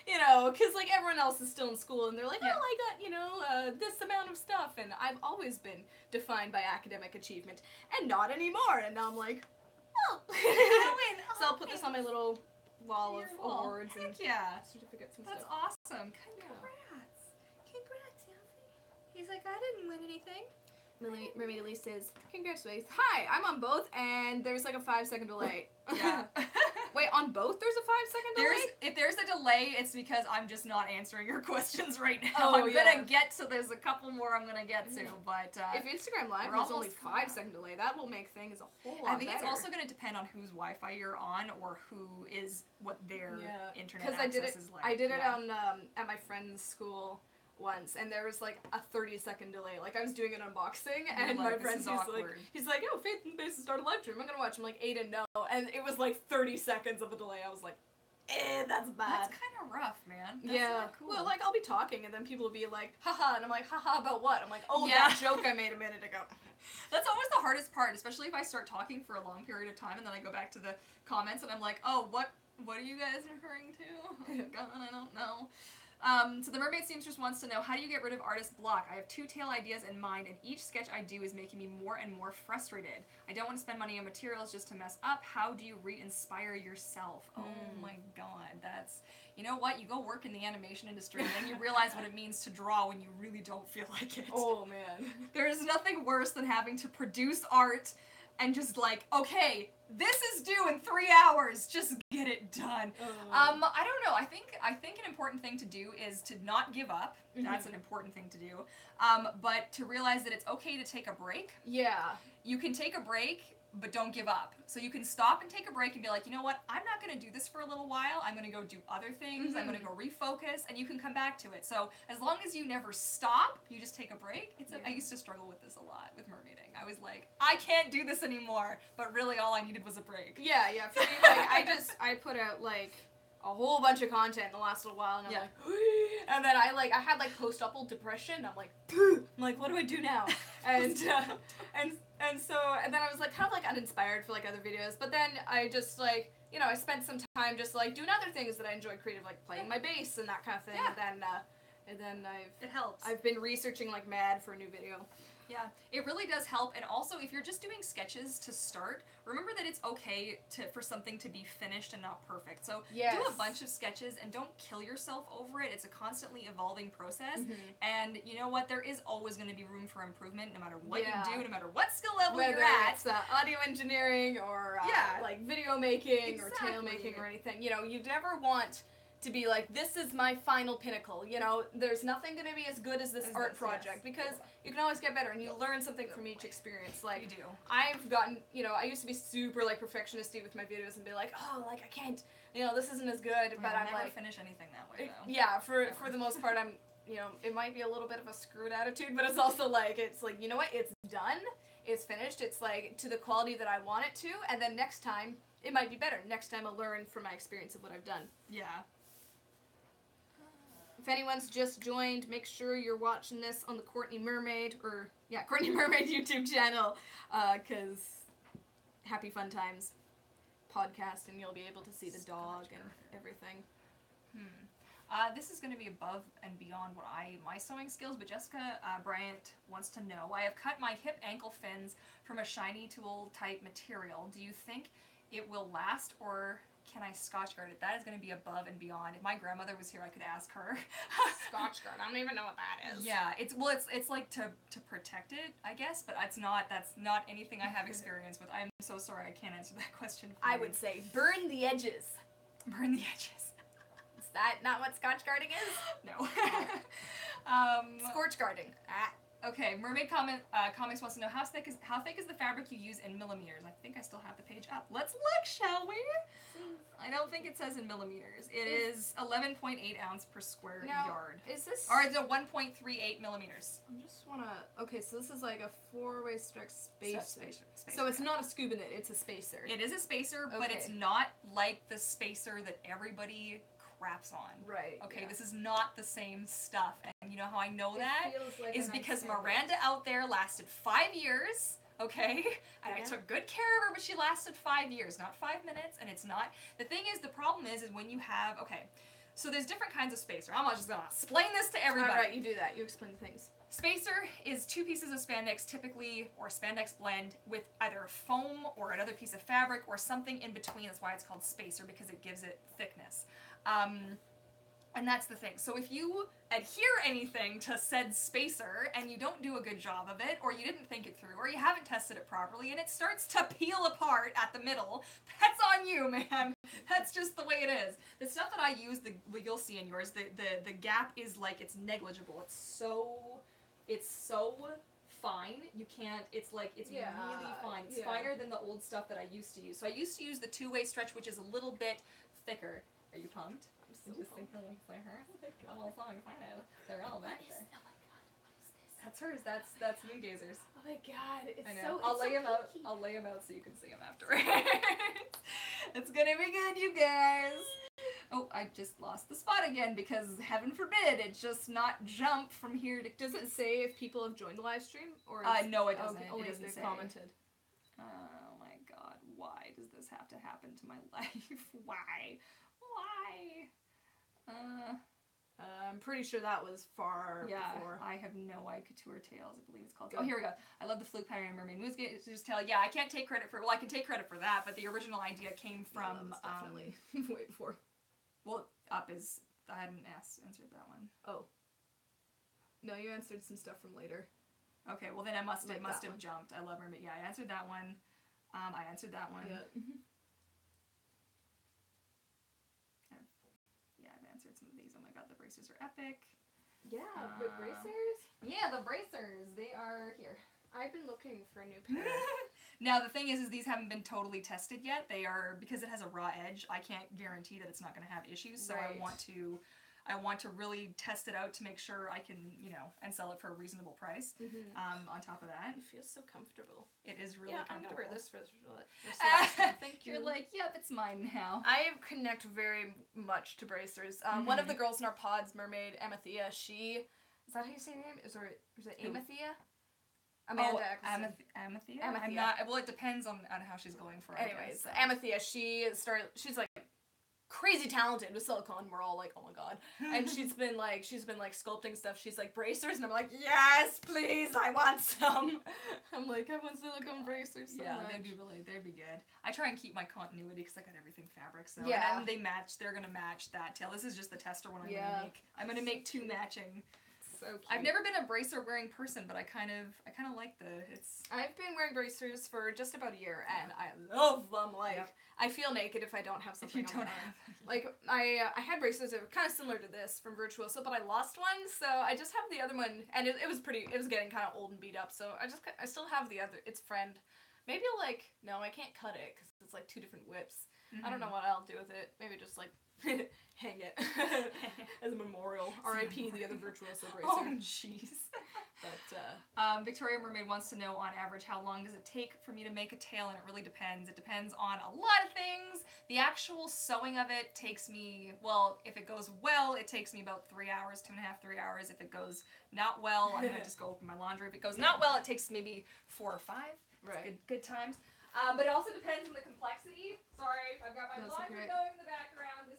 You know, because, like, everyone else is still in school, and they're like, I got, you know, this amount of stuff, and I've always been defined by academic achievement, and not anymore, and now I'm like, So I'll put this on my little wall of awards and certificates and stuff. That's awesome. Congrats. Congrats, Alfie. He's like, I didn't win anything. Mermaid Elise says, congratulations. Hi, I'm on both, and there's like a 5-second delay. Yeah. Wait, on both there's a 5-second delay? if there's a delay, it's because I'm just not answering your questions right now. Oh, I'm gonna get to, there's a couple more I'm gonna get to, but if Instagram Live has only 5-second delay, that will make things a whole lot better. I think it's also gonna depend on whose Wi-Fi you're on or who is, what their internet access is like. I did it on at my friend's school once, and there was like a 30-second delay. Like, I was doing an unboxing, and my friend he's like, "Yo, Faith and Basis started live stream. I'm gonna watch." I'm like, Aiden, no, and it was like 30 seconds of a delay. I was like, that's bad. That's kind of rough, man. That's not cool. Well, like, I'll be talking, and then people will be like, haha, and I'm like, haha, about what? I'm like, oh, that joke I made a minute ago. That's always the hardest part, especially if I start talking for a long period of time, and then I go back to the comments, and I'm like, oh, what are you guys referring to? Oh, God, I don't know. So the Mermaid Seamstress wants to know, how do you get rid of artist block? I have 2 tail ideas in mind, and each sketch I do is making me more and more frustrated. I don't want to spend money on materials just to mess up. How do you re-inspire yourself? Oh my God, that's... You know what? You go work in the animation industry, and then you realize what it means to draw when you really don't feel like it. Oh, man. There's nothing worse than having to produce art and just like, okay, this is due in 3 hours. Just get it done. I don't know. I think an important thing to do is to not give up. That's an important thing to do. But to realize that it's okay to take a break. Yeah. You can take a break, but don't give up. So you can stop and take a break and be like, you know what? I'm not going to do this for a little while. I'm going to go do other things. I'm going to go refocus, and you can come back to it. So as long as you never stop, you just take a break. I used to struggle with this a lot with mermaiding. I was like, I can't do this anymore. But really all I needed was a break. Yeah. For me, like, I put out, like, a whole bunch of content in the last little while, and I'm like, and then I had like post-opal depression. I'm like, what do I do now? And then I was like kind of like uninspired for like other videos. But then I just like, you know, I spent some time just like doing other things that I enjoy creative, like playing my bass and that kind of thing. And then it helps. I've been researching like mad for a new video. Yeah, it really does help. And also, if you're just doing sketches to start, remember that it's okay for something to be finished and not perfect. So do a bunch of sketches and don't kill yourself over it. It's a constantly evolving process. And you know what? There is always going to be room for improvement no matter what you do, no matter what skill level you're at. It's audio engineering or like video making or tail making or anything. You know, you never want to be like, this is my final pinnacle. You know, there's nothing going to be as good as this art project because you can always get better and you learn something from each experience. Like, you do. I've gotten, you know, I used to be super like perfectionisty with my videos and be like, oh, like I can't, you know, this isn't as good. But I'm never like, finish anything that way though. Yeah, for the most part, I'm, you know, it might be a little bit of a screwed attitude, but it's also like, it's like, you know what, it's done, it's finished, it's like to the quality that I want it to, and then next time it might be better. Next time I'll learn from my experience of what I've done. Yeah. If anyone's just joined, make sure you're watching this on the Courtney Mermaid, Courtney Mermaid YouTube channel, because Happy Fun Times podcast, and you'll be able to see the dog and everything. This is going to be above and beyond my sewing skills, but Jessica Bryant wants to know, I have cut my hip ankle fins from a shiny tulle type material. Do you think it will last, or can I Scotch guard it? That is going to be above and beyond. If my grandmother was here, I could ask her. Scotch guard? I don't even know what that is. Yeah, it's like to protect it, I guess, but that's not anything I have experience with. I'm so sorry, I can't answer that question for you. I would say burn the edges. Burn the edges. Is that not what Scotch guarding is? No. Scorch guarding. Okay, Mermaid Comics wants to know, how thick is the fabric you use in millimeters? I think I still have the page up. Let's look, shall we? I don't think it says in millimeters. It is 11.8 ounce per square yard. Is this... Or it's a 1.38 millimeters. I just want to... Okay, so this is like a 4-way stretch spacer. Spacer. So it's not a scuba knit, it's a spacer. It is a spacer, but it's not like the spacer that everybody craps on. Right. Okay, this is not the same stuff. And you know how I know that? Like is because Miranda out there lasted 5 years. Okay, and I took good care of her, but she lasted 5 years, not 5 minutes, and it's not. The thing is, the problem is when you have, okay, so there's different kinds of spacer. I'm not just gonna explain this to everybody. Alright, you do that. You explain things. Spacer is 2 pieces of spandex typically, or spandex blend, with either foam or another piece of fabric or something in between. That's why it's called spacer, because it gives it thickness. And that's the thing. So if you adhere anything to said spacer and you don't do a good job of it, or you didn't think it through, or you haven't tested it properly, and it starts to peel apart at the middle, that's on you, man. That's just the way it is. The stuff that I use, what you'll see in yours, the gap is like, it's negligible. It's so fine. You can't, it's like, it's really fine. It's finer than the old stuff that I used to use. So I used to use the two-way stretch, which is a little bit thicker. Are you pumped? I'm just thinking for her. Well, so excited. They're all back there. Oh my god, what is this? That's hers. That's Moon Gazers. Oh my god, it's I know. so I'll lay them out. I'll lay them out so you can see them afterwards. It's gonna be good, you guys. Oh, I just lost the spot again because heaven forbid it just not jump from here to. Does it say if people have joined the live stream or? No, it doesn't. Only It if doesn't they've say. commented. Oh my god, why does this have to happen to my life? Why? I'm pretty sure that was far before. I have no idea. Couture Tails, I believe it's called. Oh, here we go. I love the fluke pattern and mermaid moves. Just tell. Yeah, I can't take credit for. Well, I can take credit for that, but the original idea came from. Definitely way before. Well, up is. I hadn't answered that one. Oh. No, you answered some stuff from later. Okay, well then I must Like have that one. jumped. I love mermaid. Yeah, I answered that one. I answered that one. Yeah. Yeah, I've answered some of these. Oh my god, the bracers are epic. Yeah, the bracers. Yeah, the bracers. They are here. I've been looking for a new pair. Now the thing is these haven't been totally tested yet. They are, because it has a raw edge, I can't guarantee that it's not going to have issues. So Right. I want to really test it out to make sure I can, and sell it for a reasonable price. On top of that, It feels so comfortable. it is really Yeah, I'm comfortable. gonna wear this for Thank you. You're like, yep, it's mine now. I connect very much to bracers. One of the girls in our pods, Mermaid Amathea, she is that how you say her name? Is it Amathea? Amanda. Amathea? Amathea. I'm not, well, it depends on how she's going for it. Anyways, Amathea, she's like crazy talented with silicone. We're all like, oh my god. And she's been like sculpting stuff. She's like, bracers, and I'm like, yes, please, I want some. I'm like, I want silicone bracers so much. they'd be good. I try and keep my continuity because I got everything fabric, so Yeah. and they're gonna match that tail. This is just the tester one I'm gonna make two matching. So cute. I've never been a bracer wearing person, but I kind of like I've been wearing bracers for just about a year, and I love them. Like, I feel naked if I don't have something on my arm. Like, I had braces that were kind of similar to this from Virtuoso, but I lost one, so I just have the other one, and it was getting kind of old and beat up, so I still have the other, its friend. Maybe no, I can't cut it, because it's like two different whips. I don't know what I'll do with it. Maybe just like hang it as a memorial. R.I.P. the other Virtuoso bracer. Oh, jeez. But Victoria Mermaid wants to know, on average, how long does it take for me to make a tail, and it really depends. It depends on a lot of things. The actual sewing of it takes me, well, if it goes well, it takes me about 3 hours, 2.5, 3 hours. If it goes not well, I'm gonna just go open my laundry. If it goes not well, it takes maybe 4 or 5. Right. Good times. But it also depends on the complexity. Sorry, I've got my That's laundry okay. going in the background.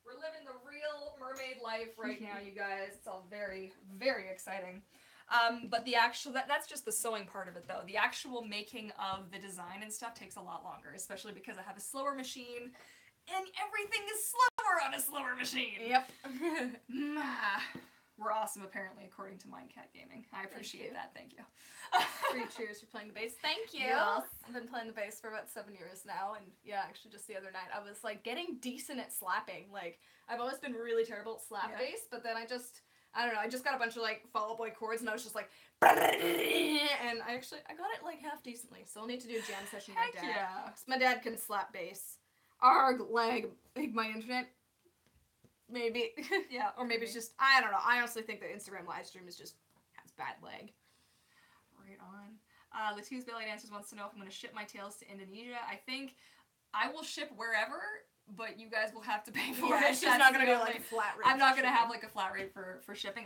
We're living the real mermaid life right now, you guys. It's all very, very exciting. But the actual, that's just the sewing part of it, though. The actual making of the design and stuff takes a lot longer, especially because I have a slower machine, and everything is slower on a slower machine. Yep. We're awesome, apparently, according to Mindcat Gaming. I appreciate that. Thank you. 3 cheers for playing the bass. Thank you. Yes. I've been playing the bass for about 7 years now, and yeah, actually just the other night I was like getting decent at slapping. Like, I've always been really terrible at slap bass, but then I don't know, I just got a bunch of like Fall Out Boy chords, and I was just like, and I got it like half decently. So I'll need to do a jam session with my dad. Yeah. 'Cause my dad can slap bass. Arg, lag, like my internet. Maybe. Yeah. Or maybe it's just, I don't know. I honestly think the Instagram live stream has bad lag. Right on. Latu's Belly Dancers wants to know if I'm going to ship my tails to Indonesia. I think I will ship wherever, but you guys will have to pay for it. She's not going to go like flat rate. I'm not going to have like a flat rate for shipping.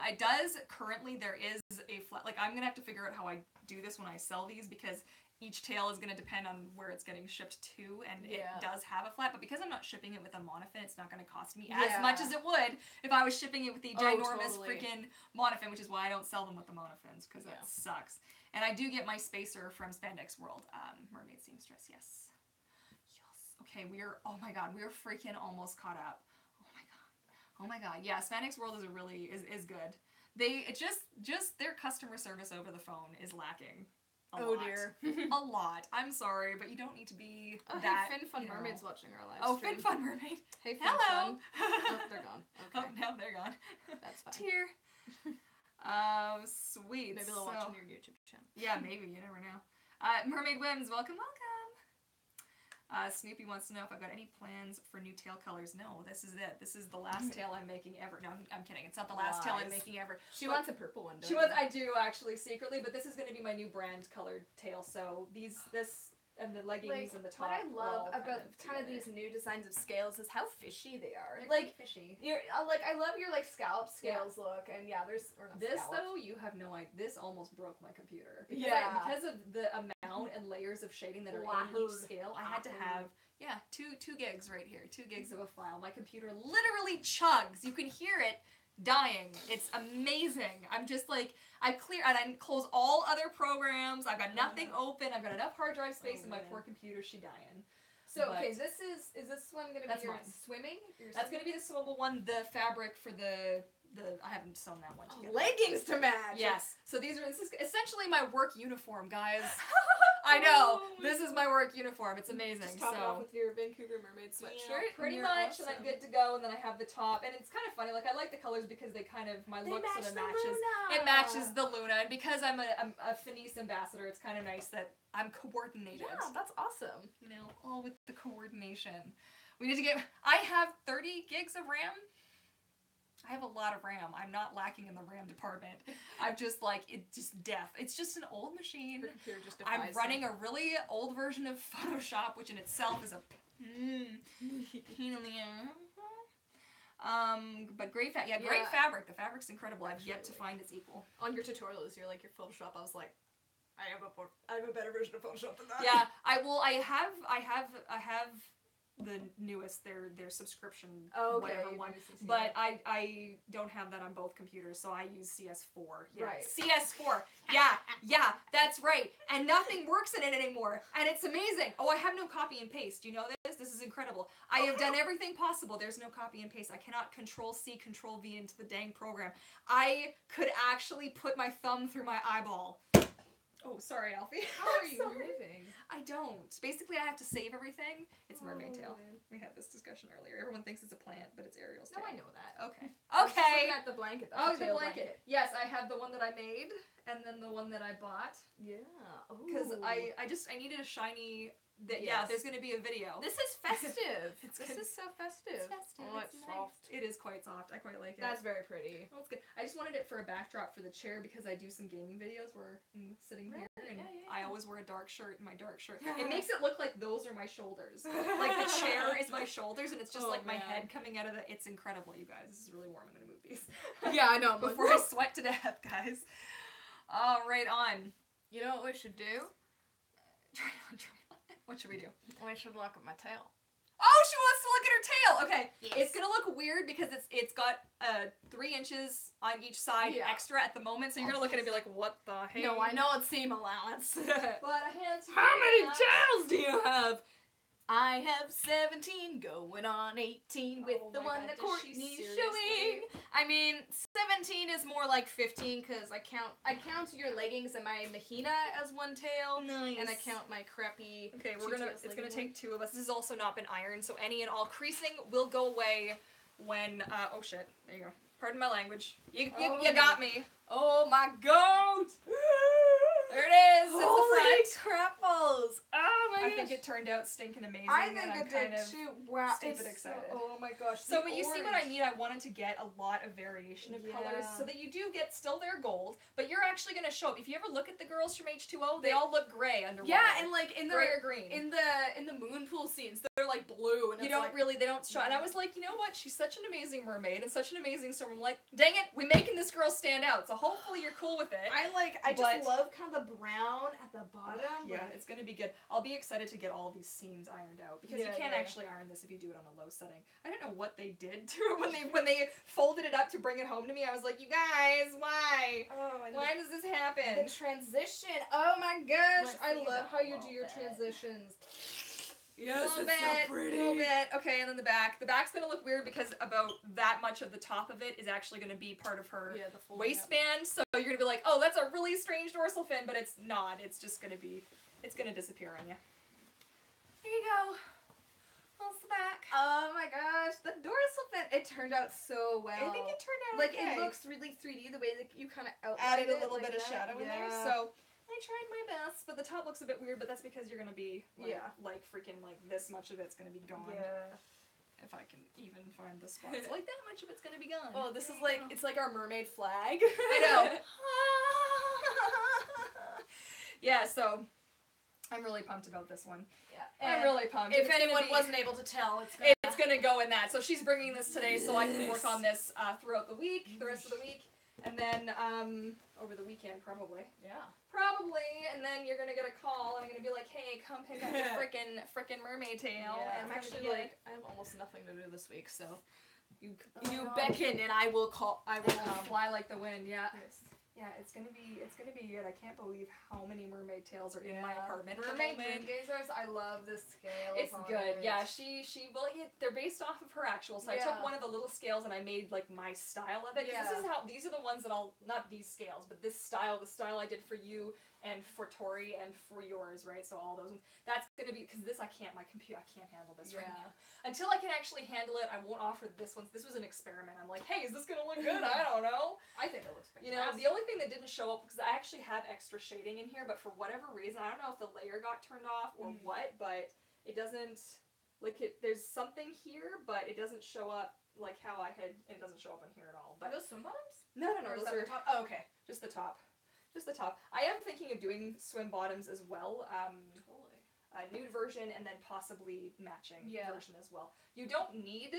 Currently there is a flat, like I'm going to have to figure out how I do this when I sell these, because each tail is going to depend on where it's getting shipped to, and it does have a flat, but because I'm not shipping it with a monofin, it's not going to cost me as much as it would if I was shipping it with the ginormous freaking monofin, which is why I don't sell them with the monofins, because that sucks. And I do get my spacer from Spandex World, Mermaid Seamstress, yes. Yes. Okay, oh my god, we are freaking almost caught up. Oh my god, yeah, Spanx World is good. It's just their customer service over the phone is lacking. A lot. Dear. A lot. I'm sorry, but you don't need to be Oh, that. hey, Fin Fun Mermaid's watching our live Oh, stream. Fin Fun Mermaid. Hey, Fin Hello. Fun. Oh, they're gone. Okay. Oh, now they're gone. That's fine. Tear. Sweet. Maybe they'll watch on your YouTube channel. Yeah, maybe. You never know. Mermaid Wims, welcome. Snoopy wants to know if I've got any plans for new tail colors. No, this is it. This is the last tail I'm making ever. No, I'm kidding. It's not the last tail I'm making ever. She wants a purple one, I do actually secretly, but this is going to be my new brand colored tail. So this and the leggings and the top. What I love about kind of these new designs of scales is how fishy they are. They're like fishy. You're I love your like scallop scales look, and there's this though. You have no idea. This almost broke my computer. Because of the amount and layers of shading that are in each scale. I had to have two gigs right here, 2 gigs of a file. My computer literally chugs. You can hear it dying. It's amazing. I'm just like, I close all other programs. I've got nothing open. I've got enough hard drive space in my poor computer. She dying. So okay, is this one gonna be your swimming? That's gonna be the swimmable one. The fabric for the I haven't sewn that one together. Leggings to match. Yes. So this is essentially my work uniform, guys. I know. This is my work uniform. It's amazing. Just top it off with your Vancouver Mermaid sweatshirt. Pretty much, and I'm good to go. And then I have the top, and it's kind of funny. Like I like the colors because they kind of look sort of matches. It matches the Luna, and because I'm a Finesse ambassador, it's kind of nice that I'm coordinated. Yeah, that's awesome. You know, all with the coordination. We need to get. I have 30 gigs of RAM. I have a lot of RAM. I'm not lacking in the RAM department. I'm just it's just deaf. It's just an old machine. I'm running a really old version of Photoshop, which in itself is a pain in the ass. But great great fabric. The fabric's incredible. I've yet to find its equal. On your tutorials, you're like your Photoshop. I was like, I have a better version of Photoshop than that. Yeah, I have the newest, their subscription whatever one, but I don't have that on both computers, so I use CS4. Yeah. Right. CS4. Yeah, that's right. And nothing works in it anymore, and it's amazing. Oh, I have no copy and paste. You know this? This is incredible. I have done everything possible. There's no copy and paste. I cannot Control-C, Control-V into the dang program. I could actually put my thumb through my eyeball. Oh, sorry, Alfie. How are you moving? I don't. Basically, I have to save everything. It's mermaid tail. We had this discussion earlier. Everyone thinks it's a plant, but it's Ariel's tail. No, I know that. Okay. Okay. At the blanket. Oh, the blanket. Yes, I have the one that I made, and then the one that I bought. Yeah. Because I needed a shiny. There's gonna be a video. This is festive. This is so festive. It's festive. Oh, it's soft. It is quite soft. I quite like it. That's very pretty. Oh, it's good. I just wanted it for a backdrop for the chair because I do some gaming videos where I'm sitting here and I always wear a dark shirt. And my dark shirt. It makes it look like those are my shoulders. Like the chair is my shoulders, and it's just my head coming out of the. It's incredible, you guys. This is really warm. I'm gonna move these. Yeah, I know. Before I sweat to death, guys. Right on. You know what we should do? Try on. What should we do? We should look at my tail. Oh, she wants to look at her tail. Okay, Yes. It's gonna look weird because it's got 3 inches on each side extra at the moment. So you're gonna look at it and be like, "What the hell?" No, I know it's seam allowance. But I had to. How many tails do you have? I have 17 going on 18 with the one that Courtney's showing. I mean, 17 is more like 15 because I count your leggings and my mahina as one tail. Nice. And I count my crappy. Okay, it's gonna take 2 of us. This has also not been ironed, so any and all creasing will go away when. Oh shit! There you go. Pardon my language. You got me. Oh my goat! There it is. It's Holy the front. crapples! Oh my gosh. I think it turned out stinking amazing. I think and it I'm kind did of too. Wow. stupid excited. Oh my gosh. So, but you see what I need? I wanted to get a lot of variation of colors so that you do get still their gold, but you're actually going to show up. If you ever look at the girls from H2O, they all look gray underwater. Yeah, and like in the gray or green. In the moon pool scenes, they're like blue, and they don't show. And I was like, you know what? She's such an amazing mermaid and such an amazing swimmer. I'm like, dang it, we're making this girl stand out. So hopefully you're cool with it. I just love kind of the brown at the bottom. Yeah, it's gonna be good. I'll be excited to get all these seams ironed out because you can't actually iron this if you do it on a low setting. I don't know what they did to it when they folded it up to bring it home to me. I was like, you guys, why? Why does this happen? The transition. Oh my gosh, I love how you do your transitions. Yes, a little bit. Okay, and then the back. The back's gonna look weird because about that much of the top of it is actually gonna be part of her the full waistband. So you're gonna be like, oh, that's a really strange dorsal fin, but it's not. It's just gonna be, it's gonna disappear on you. There you go. That's the back. Oh my gosh, the dorsal fin. It turned out so well. I think it turned out like okay. It looks really 3D the way that you kind of added a little like bit of that. shadow in there. So I tried my best, but the top looks a bit weird. But that's because you're gonna be like freaking like this much of it's gonna be gone. Yeah. If I can even find the spots, like that much of it's gonna be gone. Oh, this is like it's like our mermaid flag. I know. Yeah. So I'm really pumped about this one. Yeah. I'm really pumped. If anyone wasn't able to tell, it's gonna go in that. So she's bringing this today, so I can work on this throughout the week, the rest of the week, and then over the weekend probably. Yeah. Probably, and then you're gonna get a call, and I'm gonna be like, "Hey, come pick up your frickin' mermaid tail." Yeah, and I'm actually like, I have almost nothing to do this week, so you beckon, and I will call. I will fly like the wind. Yeah. Yes. Yeah, it's gonna be good. I can't believe how many mermaid tails are in my apartment. Mermaid moon gazers. I love this scale. It's good. Yeah, she they're based off of her actual. So I took one of the little scales and I made like my style of it. Yeah. These are the ones that not these scales, but this style, the style I did for you and for Tori and for yours, right? So all those. That's gonna be because I can't handle this right now. Until I can actually handle it, I won't offer this one. This was an experiment. I'm like, hey, is this gonna look good? I don't know. I think it looks fantastic. You know, the only thing that didn't show up, because I actually have extra shading in here, but for whatever reason, I don't know if the layer got turned off or what, but it doesn't, there's something here, but it doesn't show up like how it doesn't show up in here at all. But are those swim bottoms? No, those are the top? Oh, okay. Just the top. Just the top. I am thinking of doing swim bottoms as well. Totally. A nude version and then possibly matching version as well. You don't need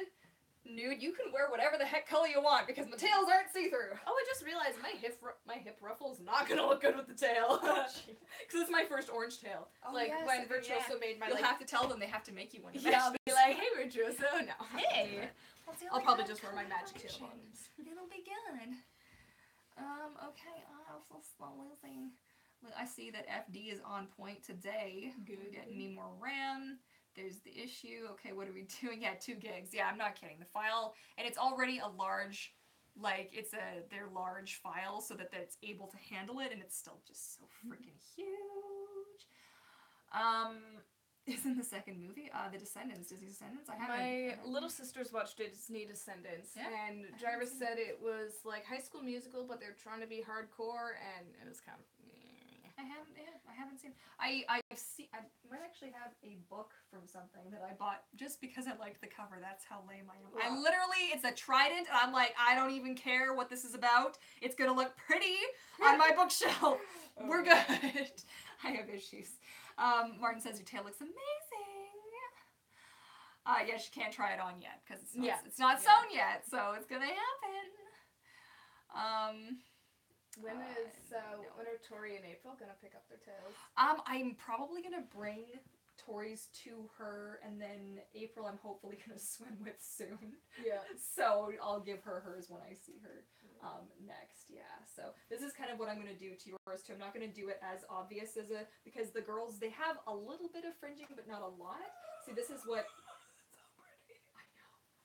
nude. You can wear whatever the heck color you want because my tails aren't see-through. Oh, I just realized my hip ruffle is not gonna look good with the tail because it's my first orange tail. Oh, when Virtuoso made my. You'll have to tell them they have to make you one. Yeah, I'll be like, hey Virtuoso, no. Hey. I'll probably just wear my magic tail bottoms. It'll be good. Okay. Also losing. I see that FD is on point today. Good. We're getting me more RAM. There's the issue. Okay, what are we doing? Yeah, 2 gigs. Yeah, I'm not kidding. The file, and it's already a large, they're large files so that it's able to handle it, and it's still just so freaking huge. Isn't the second movie, The Descendants, Disney Descendants? My little sisters watched Disney Descendants, and Jarvis said it was like High School Musical, but they're trying to be hardcore, and it was kind of. I haven't seen. I might actually have a book from something that I bought just because I liked the cover. That's how lame I am. I literally, it's a trident, and I'm like, I don't even care what this is about. It's gonna look pretty on my bookshelf. We're good. I have issues. Martin says your tail looks amazing. Yeah, she can't try it on yet because it's not sewn yet, so it's gonna happen. When are Tori and April gonna pick up their tails? I'm probably gonna bring Tori's to her, and then April I'm hopefully gonna swim with soon. Yeah. So I'll give her hers when I see her next. Yeah. So this is kind of what I'm gonna do to yours too. I'm not gonna do it as obvious because the girls, they have a little bit of fringing but not a lot. See, this is what.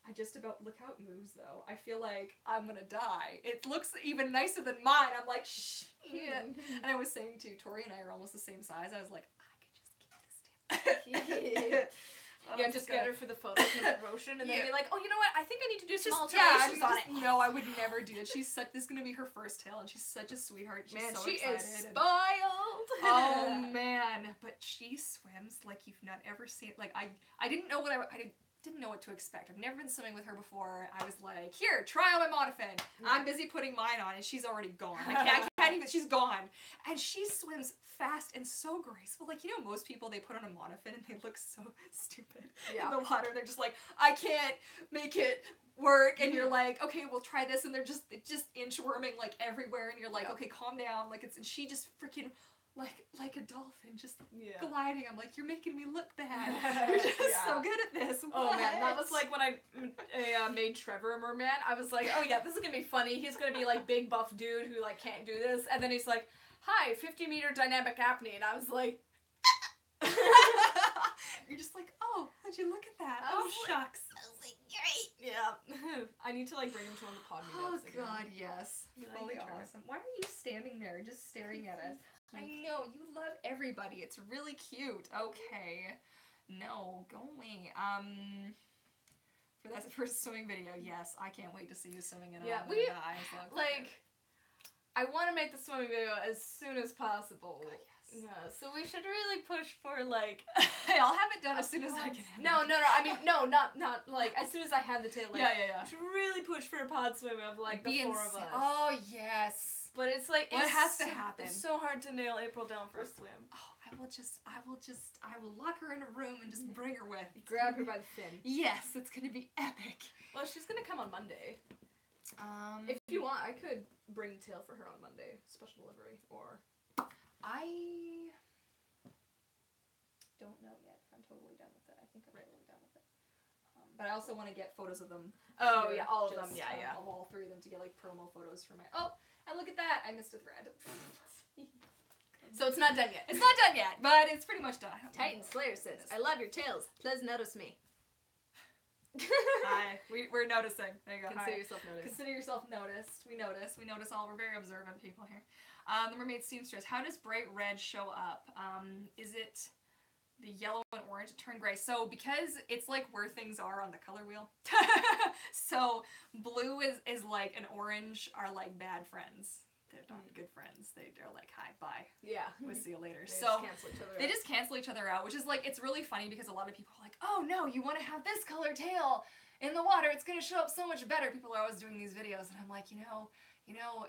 I just about, look how it moves though. I feel like I'm gonna die. It looks even nicer than mine. I'm like, shh. And I was saying too, Tori and I are almost the same size. I was like, I could just keep this tail. Just get her for the photos in the ocean and then be like, oh, you know what? I think I need to do some alterations on it. No, I would never do it. This is gonna be her first tail, and she's such a sweetheart. She's so she excited. Is spoiled. Oh man, but she swims like you've not ever seen. Like I didn't know what I didn't know what to expect. I've never been swimming with her before. I was like, here, try on my monofin. I'm busy putting mine on, and she's already gone. I can't even, she's gone. And she swims fast and so graceful. Like, you know, most people, they put on a monofin and they look so stupid in the water. They're just like, I can't make it work. And you're like, okay, we'll try this. And they're just inchworming like everywhere. And you're like, okay, calm down. Like, and she just freaking like a dolphin, just gliding. I'm like, you're making me look bad. You're just so good at this. Oh man, that was like when I made Trevor a merman. I was like, oh yeah, this is gonna be funny. He's gonna be like big buff dude who like can't do this, and then he's like, hi, 50-meter dynamic apnea, and I was like. You're just like, oh, how'd you look at that? I Oh, was like- shucks. I was like, great. Yeah. I need to like bring him to one of the pod Oh, meetups again. God, yes. You like Fully it, Charlie? awesome. Why are you standing there just staring at us? I know, you love everybody. It's really cute. Okay. No, go away. That's the first swimming video. Yes, I can't wait to see you swimming in Yeah, all we- the eyes look. Like, I want to make the swimming video as soon as possible. God, yes. Yeah, so we should really push for like. I'll have it done as soon as I can. No. I mean, no, not like as soon as I have the tail. Like, Yeah. we should really push for a pod swim of like the four of us. Oh, yes. But it's like Well, it it's has to so- happen. It's so hard to nail April down for a swim. Oh, I will lock her in a room and just bring her with. Grab her by the fin. Yes, it's gonna be epic. Well, she's gonna come on Monday. If If you want, I could bring tail for her on Monday, special delivery, or I don't know yet if I'm totally done with it. I think I'm totally done with it. But I also want to get photos of them. Oh, here, yeah, all of them, just, yeah. Of all three of them to get like promo photos for my. Oh, and look at that! I missed a thread. so it's not done yet. It's not done yet, but it's pretty much done. Titan Slayer says, "I love your tails. Please notice me." Hi, we're noticing. There you go. Consider Hi. yourself noticed. Consider yourself noticed. We notice all. We're very observant people here. The mermaid seamstress. How does bright red show up? Is it the yellow and orange turn gray? So because it's like where things are on the color wheel. So blue is like and orange are like bad friends. They're not good friends. They're like, hi, bye. Yeah. We'll see you later. They So just cancel each other they out. just cancel each other out, which is like, it's really funny because a lot of people are like, oh no, you want to have this color tail in the water, it's going to show up so much better. People are always doing these videos and I'm like, you know,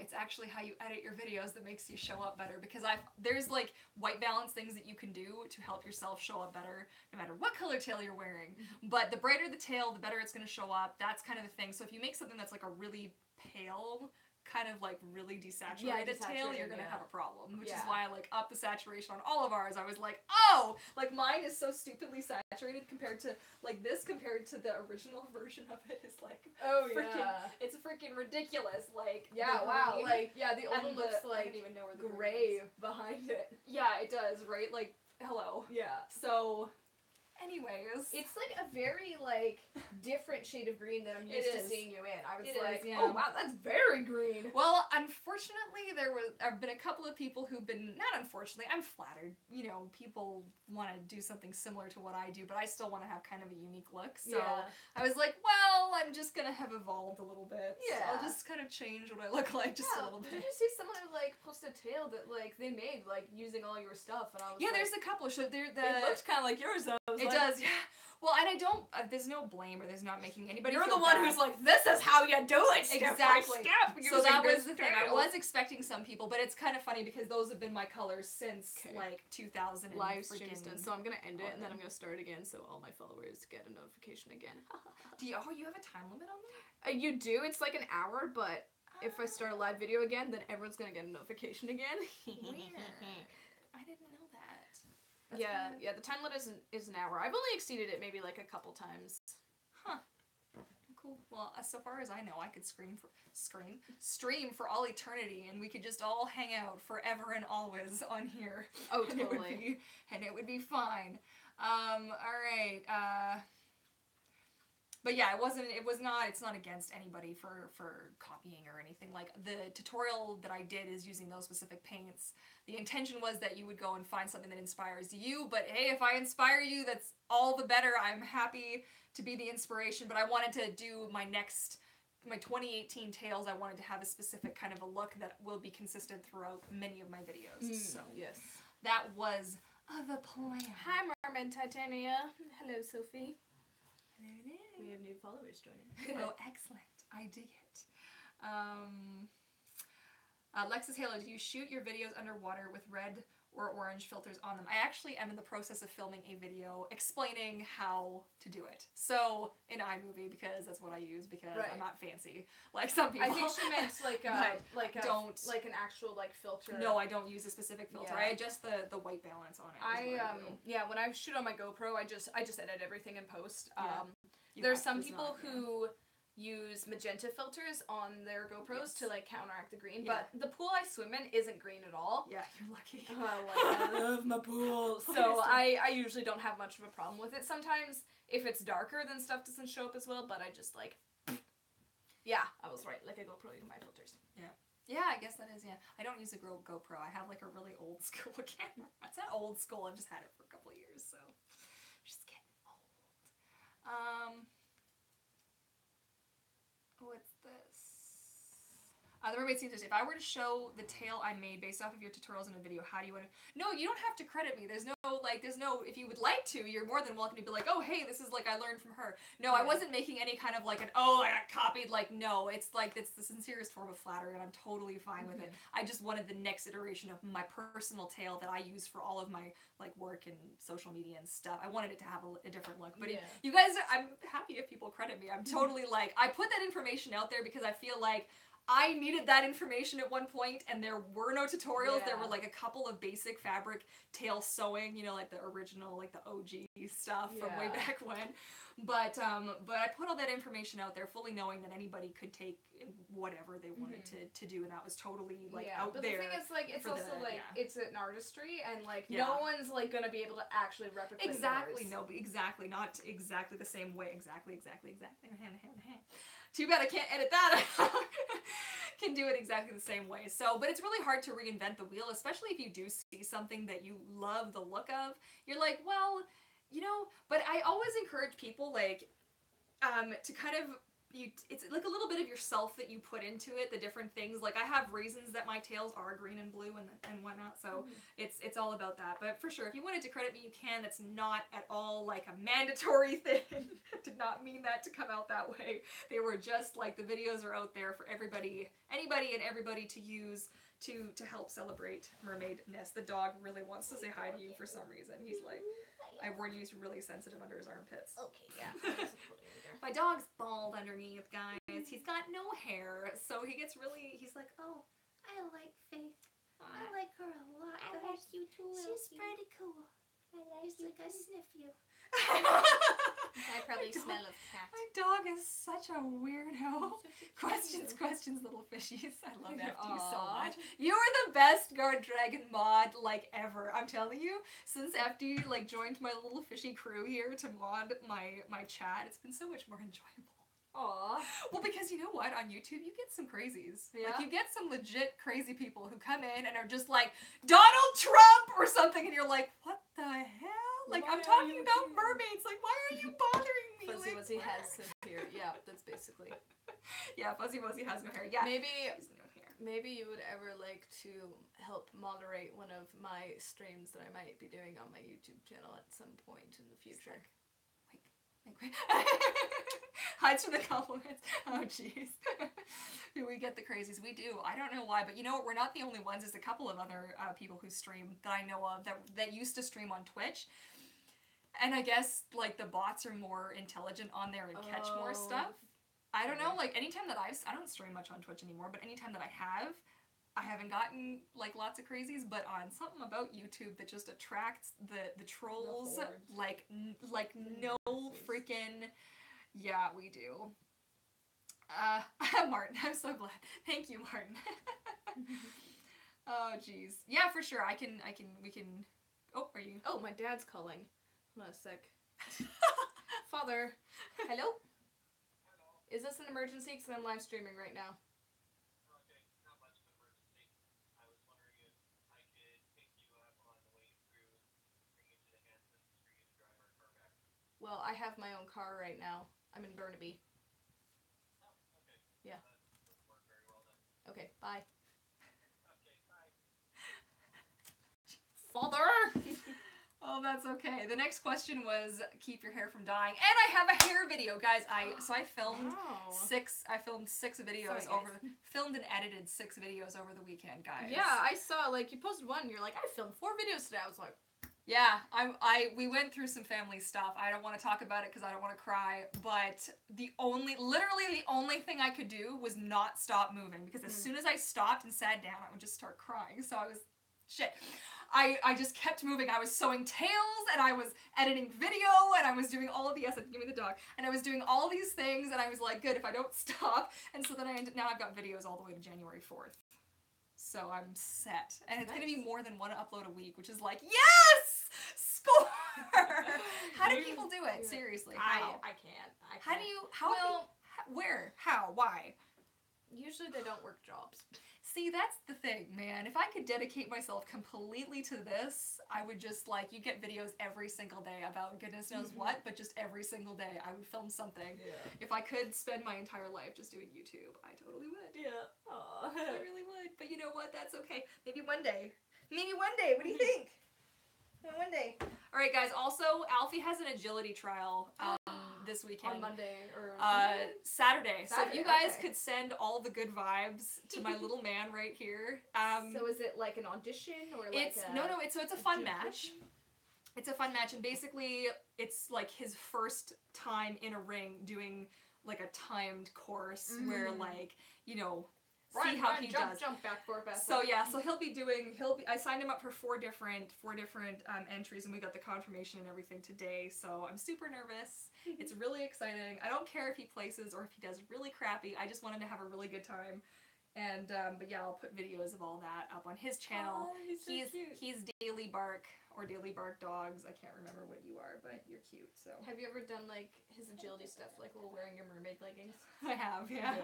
it's actually how you edit your videos that makes you show up better, because there's like white balance things that you can do to help yourself show up better no matter what color tail you're wearing. But the brighter the tail, the better it's going to show up. That's kind of the thing. So if you make something that's like a really pale, kind of like really desaturated tail, you're gonna have a problem, which is why I like up the saturation on all of ours. I was like, oh, like mine is so stupidly saturated compared to like this, compared to the original version of it is like, Oh freaking, it's freaking ridiculous. Like, Yeah. the Wow. green Like yeah, the old and one looks I like don't even know where the gray green is. behind it. Yeah, it does, right? Like, hello. Yeah. So, anyways, It's like a very like different shade of green that I'm It used to is. seeing you in. I was It like, is, yeah. oh wow, that's very green. well, unfortunately, there have been a couple of people who've been, not unfortunately, I'm flattered, you know, people want to do something similar to what I do, but I still want to have kind of a unique look, so I was like, well, I'm just gonna have evolved a little bit. So Yeah. I'll just kind of change what I look like just a little Did bit. you see someone who like posted a tail that like they made like using all your stuff, and I was Yeah, like, there's a couple. So there, it looks kind of like yours though. I was it like, does, yeah. Well, and I don't, there's no blame, or there's not making anybody You're feel the one bad. who's like, this is how you do it. Step by Exactly. step, So using that this was the thing. I tail." was expecting some people, but it's kind of funny because those have been my colors since Okay. like 2000. And Live stream's freaking- done, so I'm gonna end it and then I'm gonna start again so all my followers get a notification again. you have a time limit on that? You do, it's like an hour, but if I start a live video again, then everyone's gonna get a notification again. Weird. I didn't know that. That's Yeah, kinda- yeah, the time limit is an hour. I've only exceeded it maybe like a couple times. Cool. Well, so far as I know, I could stream for all eternity, and we could just all hang out forever and always on here. Oh, And it would totally. be fine. All right. But yeah, it's not against anybody for copying or anything. Like, the tutorial that I did is using those specific paints. The intention was that you would go and find something that inspires you, but hey, if I inspire you, that's all the better. I'm happy to be the inspiration, but I wanted to do my 2018 tails, I wanted to have a specific kind of a look that will be consistent throughout many of my videos. So Yes. that was the plan. Hi, Mermaid Titania. Hello, Sophie. There it is. We have new followers joining. Oh, excellent. I dig it. Lexus Halo, do you shoot your videos underwater with red or orange filters on them? I actually am in the process of filming a video explaining how to do it. So, in iMovie, because that's what I use, because Right. I'm not fancy like some people. I think she meant like But an actual like filter. No, I don't use a specific filter. Yeah. I adjust the white balance on it. is what do. Yeah, when I shoot on my GoPro, I just edit everything in post. Yeah. You There's have- some it's people not, yeah. who use magenta filters on their GoPros to like counteract the green. Yeah. But the pool I swim in isn't green at all. Yeah, you're lucky. I love my pool. So I usually don't have much of a problem with it. Sometimes if it's darker, then stuff doesn't show up as well, but I just like, yeah, I was right. Like a GoPro, you can buy filters. Yeah. Yeah, I guess that is, yeah. I don't use a GoPro. I have like a really old school camera. It's not old school, I've just had it for a couple of years, so just getting old. What's this? The Mermaid seems, if I were to show the tail I made based off of your tutorials in a video, how do you want to... No, you don't have to credit me. There's no, if you would like to, you're more than welcome to be like, oh, hey, this is like I learned from her. No, I wasn't making any kind of like I got copied. Like, no, it's like, it's the sincerest form of flattery, and I'm totally fine with it. I just wanted the next iteration of my personal tail that I use for all of my like work and social media and stuff. I wanted it to have a different look. But you guys, I'm happy if people credit me. I'm totally like, I put that information out there because I feel like I needed that information at one point, and there were no tutorials. There were like a couple of basic fabric tail sewing, you know, like the original, like the OG stuff from way back when. But I put all that information out there, fully knowing that anybody could take whatever they wanted to do, and that was totally like out but there. The thing is, like, it's also like it's an artistry, and like no one's like gonna be able to actually replicate yours. No, exactly, not exactly the same way. Exactly. Too bad I can't edit that out. Can do it exactly the same way. So, but it's really hard to reinvent the wheel, especially if you do see something that you love the look of. You're like, well, you know, but I always encourage people like to kind of it's like a little bit of yourself that you put into it, the different things. Like I have reasons that my tails are green and blue and whatnot, so it's all about that. But for sure, if you wanted to credit me, you can. That's not at all like a mandatory thing. Did not mean that to come out that way. They were just like the videos are out there for everybody, anybody and everybody to use to help celebrate mermaidness. The dog really wants to say hi to you for some reason. He's like, I warned you, he's really sensitive under his armpits. Okay, yeah. My dog's bald underneath, guys. He's got no hair, so he gets really, he's like, oh, I like Faith. I like her a lot. I like you too. She's pretty cool. I like you. I sniff you. I probably smell of cat. My dog is such a weirdo. Questions, little fishies. I love FD so much. You are the best guard dragon mod like ever. I'm telling you, since FD like joined my little fishy crew here to mod my chat, it's been so much more enjoyable. Aww. Well, because you know what? On YouTube, you get some crazies. Yeah. Like, you get some legit crazy people who come in and are just like, Donald Trump or something, and you're like, what the hell? Like, Why I'm talking are you about here? mermaids. Like, why are you bothering me? Fuzzy Like, Wuzzy has no hair. Yeah, that's basically. Yeah, Fuzzy Wuzzy has no hair. Yeah. Maybe no hair. Maybe you would ever like to help moderate one of my streams that I might be doing on my YouTube channel at some point in the future. Hides from the compliments. Oh, jeez. Do we get the crazies? We do. I don't know why, but you know what? We're not the only ones. There's a couple of other people who stream that I know of that used to stream on Twitch. And I guess, like, the bots are more intelligent on there and catch more stuff. I don't know, like, anytime that I don't stream much on Twitch anymore, but anytime that I haven't gotten, like, lots of crazies, but on something about YouTube that just attracts the trolls, like no freaking... Yeah, we do. Martin, I'm so glad. Thank you, Martin. Oh, jeez. Yeah, for sure, we can... Oh, are you... Oh, my dad's calling. Hold on a sec. Father. Hello? Is this an emergency? Because I'm live streaming right now. Okay, not much of an emergency. I was wondering if I could pick you up on the way through, bring you to the Hansons for you to drive our car back. Well, I have my own car right now. I'm in Burnaby. Oh, okay. Yeah. That doesn't work very well then. Okay, bye. Okay, bye. Father! Oh, that's okay. The next question was keep your hair from dying, and I have a hair video, guys. I filmed six videos filmed and edited 6 videos over the weekend, guys. Yeah, I saw, like, you posted one, and you're like, I filmed 4 videos today. I was like, yeah, we went through some family stuff. I don't want to talk about it because I don't want to cry, but literally the only thing I could do was not stop moving, because as soon as I stopped and sat down, I would just start crying. So I was shit. I just kept moving. I was sewing tails, and I was editing video, and I was doing all of the, yes, give me the dog, and I was doing all these things, and I was like, good, if I don't stop. And so then now I've got videos all the way to January 4th. So I'm set. And it's going to be more than one upload a week, which is like, yes! Score! How do people do it? Seriously, how? I can't. How do you, where? How? Why? Usually they don't work jobs. See, that's the thing, man. If I could dedicate myself completely to this, I would just, like, you get videos every single day about goodness knows what, but just every single day I would film something. Yeah. If I could spend my entire life just doing YouTube, I totally would. Yeah. Aww. I really would. But you know what? That's okay. Maybe one day. Maybe one day. What do you think? One day. All right, guys. Also, Alfie has an agility trial this weekend. On Monday or Saturday. So if you guys could send all the good vibes to my little man right here. So is it like an audition or like it's a fun match. It's a fun match, and basically it's like his first time in a ring doing like a timed course where, like, you know, see how he does. Jump back, forth, back. So yeah, so I signed him up for four different entries, and we got the confirmation and everything today. So I'm super nervous. It's really exciting. I don't care if he places or if he does really crappy. I just want him to have a really good time. And but yeah, I'll put videos of all that up on his channel. Oh, he's so cute. He's Daily Bark or Daily Bark Dogs. I can't remember what you are, but you're cute. So have you ever done like his agility stuff, like while wearing your mermaid leggings? I have, yeah.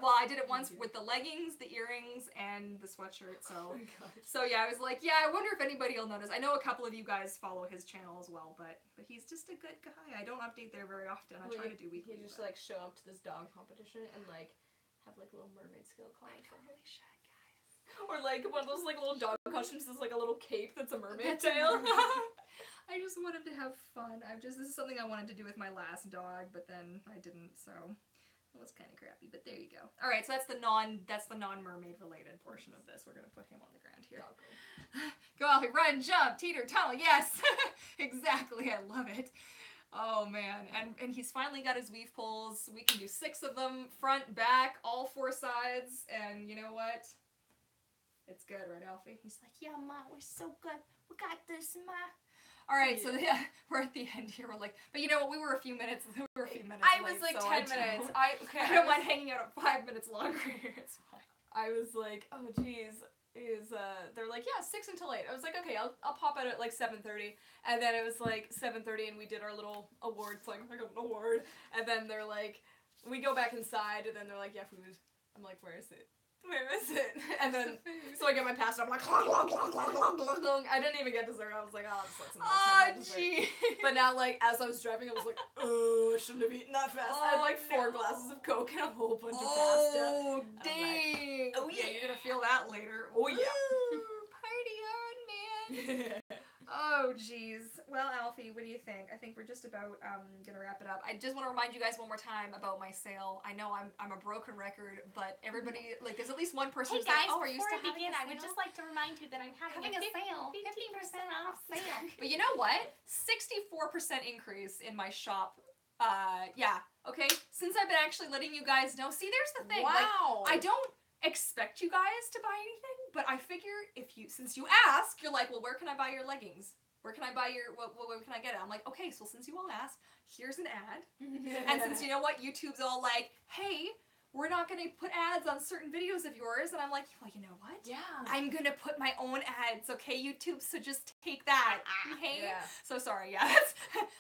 Well, I did it once with the leggings, the earrings, and the sweatshirt. So, so yeah, I was like, yeah, I wonder if anybody will notice. I know a couple of you guys follow his channel as well, but he's just a good guy. I don't update there very often. I try to do weekly. You just like show up to this dog competition and like have like a little mermaid skill card. I totally should, guys. Or like one of those like little dog costumes is like a little cape that's a mermaid tail. I just wanted to have fun. This is something I wanted to do with my last dog, but then I didn't, so it was kind of crappy, but there you go. All right, so that's the non-mermaid related portion of this. We're going to put him on the ground here. Go Alfie, run, jump, teeter, tunnel, yes! Exactly, I love it. Oh man, and he's finally got his weave poles. We can do 6 of them, front, back, all 4 sides, and you know what? It's good, right, Alfie? He's like, yeah, Ma, we're so good. We got this, Ma. All right, so yeah, we're at the end here. We're like, but you know what? We were a few minutes I was like so 10 minutes. I don't mind hanging out at 5 minutes longer here. It's fine. I was like, oh geez. They're like, yeah, 6 until 8. I was like, okay, I'll pop out at like 7:30, and then it was like 7:30, and we did our little awards, like I got an award, and then they're like, we go back inside, and then they're like, yeah, food. I'm like, where is it? Where is it? And then, so I get my pass, and I'm like, I didn't even get dessert. I was like, oh, this looks gee. But now, like, as I was driving, I was like, oh, I shouldn't have eaten that fast. I had like 4 glasses of Coke and a whole bunch of pasta. Oh, dang. Like, oh, yeah, you're gonna feel that later. Oh, yeah. Ooh, party on, man. Oh, geez. Well, Alfie, what do you think? I think we're just about gonna wrap it up. I just want to remind you guys one more time about my sale. I know I'm a broken record, but everybody, like, there's at least one person who's hey guys, like, oh, are you before still I begin, I would just like to remind you that I'm having a sale. 15% off sale. But you know what? 64% increase in my shop. Yeah, okay? Since I've been actually letting you guys know. See, there's the thing. Wow. Like, I don't expect you guys to buy anything, but I figure since you ask, you're like, well, where can I buy your leggings? Where can I buy your, where can I get it? I'm like, okay, so since you all asked, here's an ad. And since you know what, YouTube's all like, hey, we're not going to put ads on certain videos of yours. And I'm like, well, you know what? Yeah. I'm going to put my own ads, okay, YouTube? So just take that, okay? Yeah. So sorry, yeah.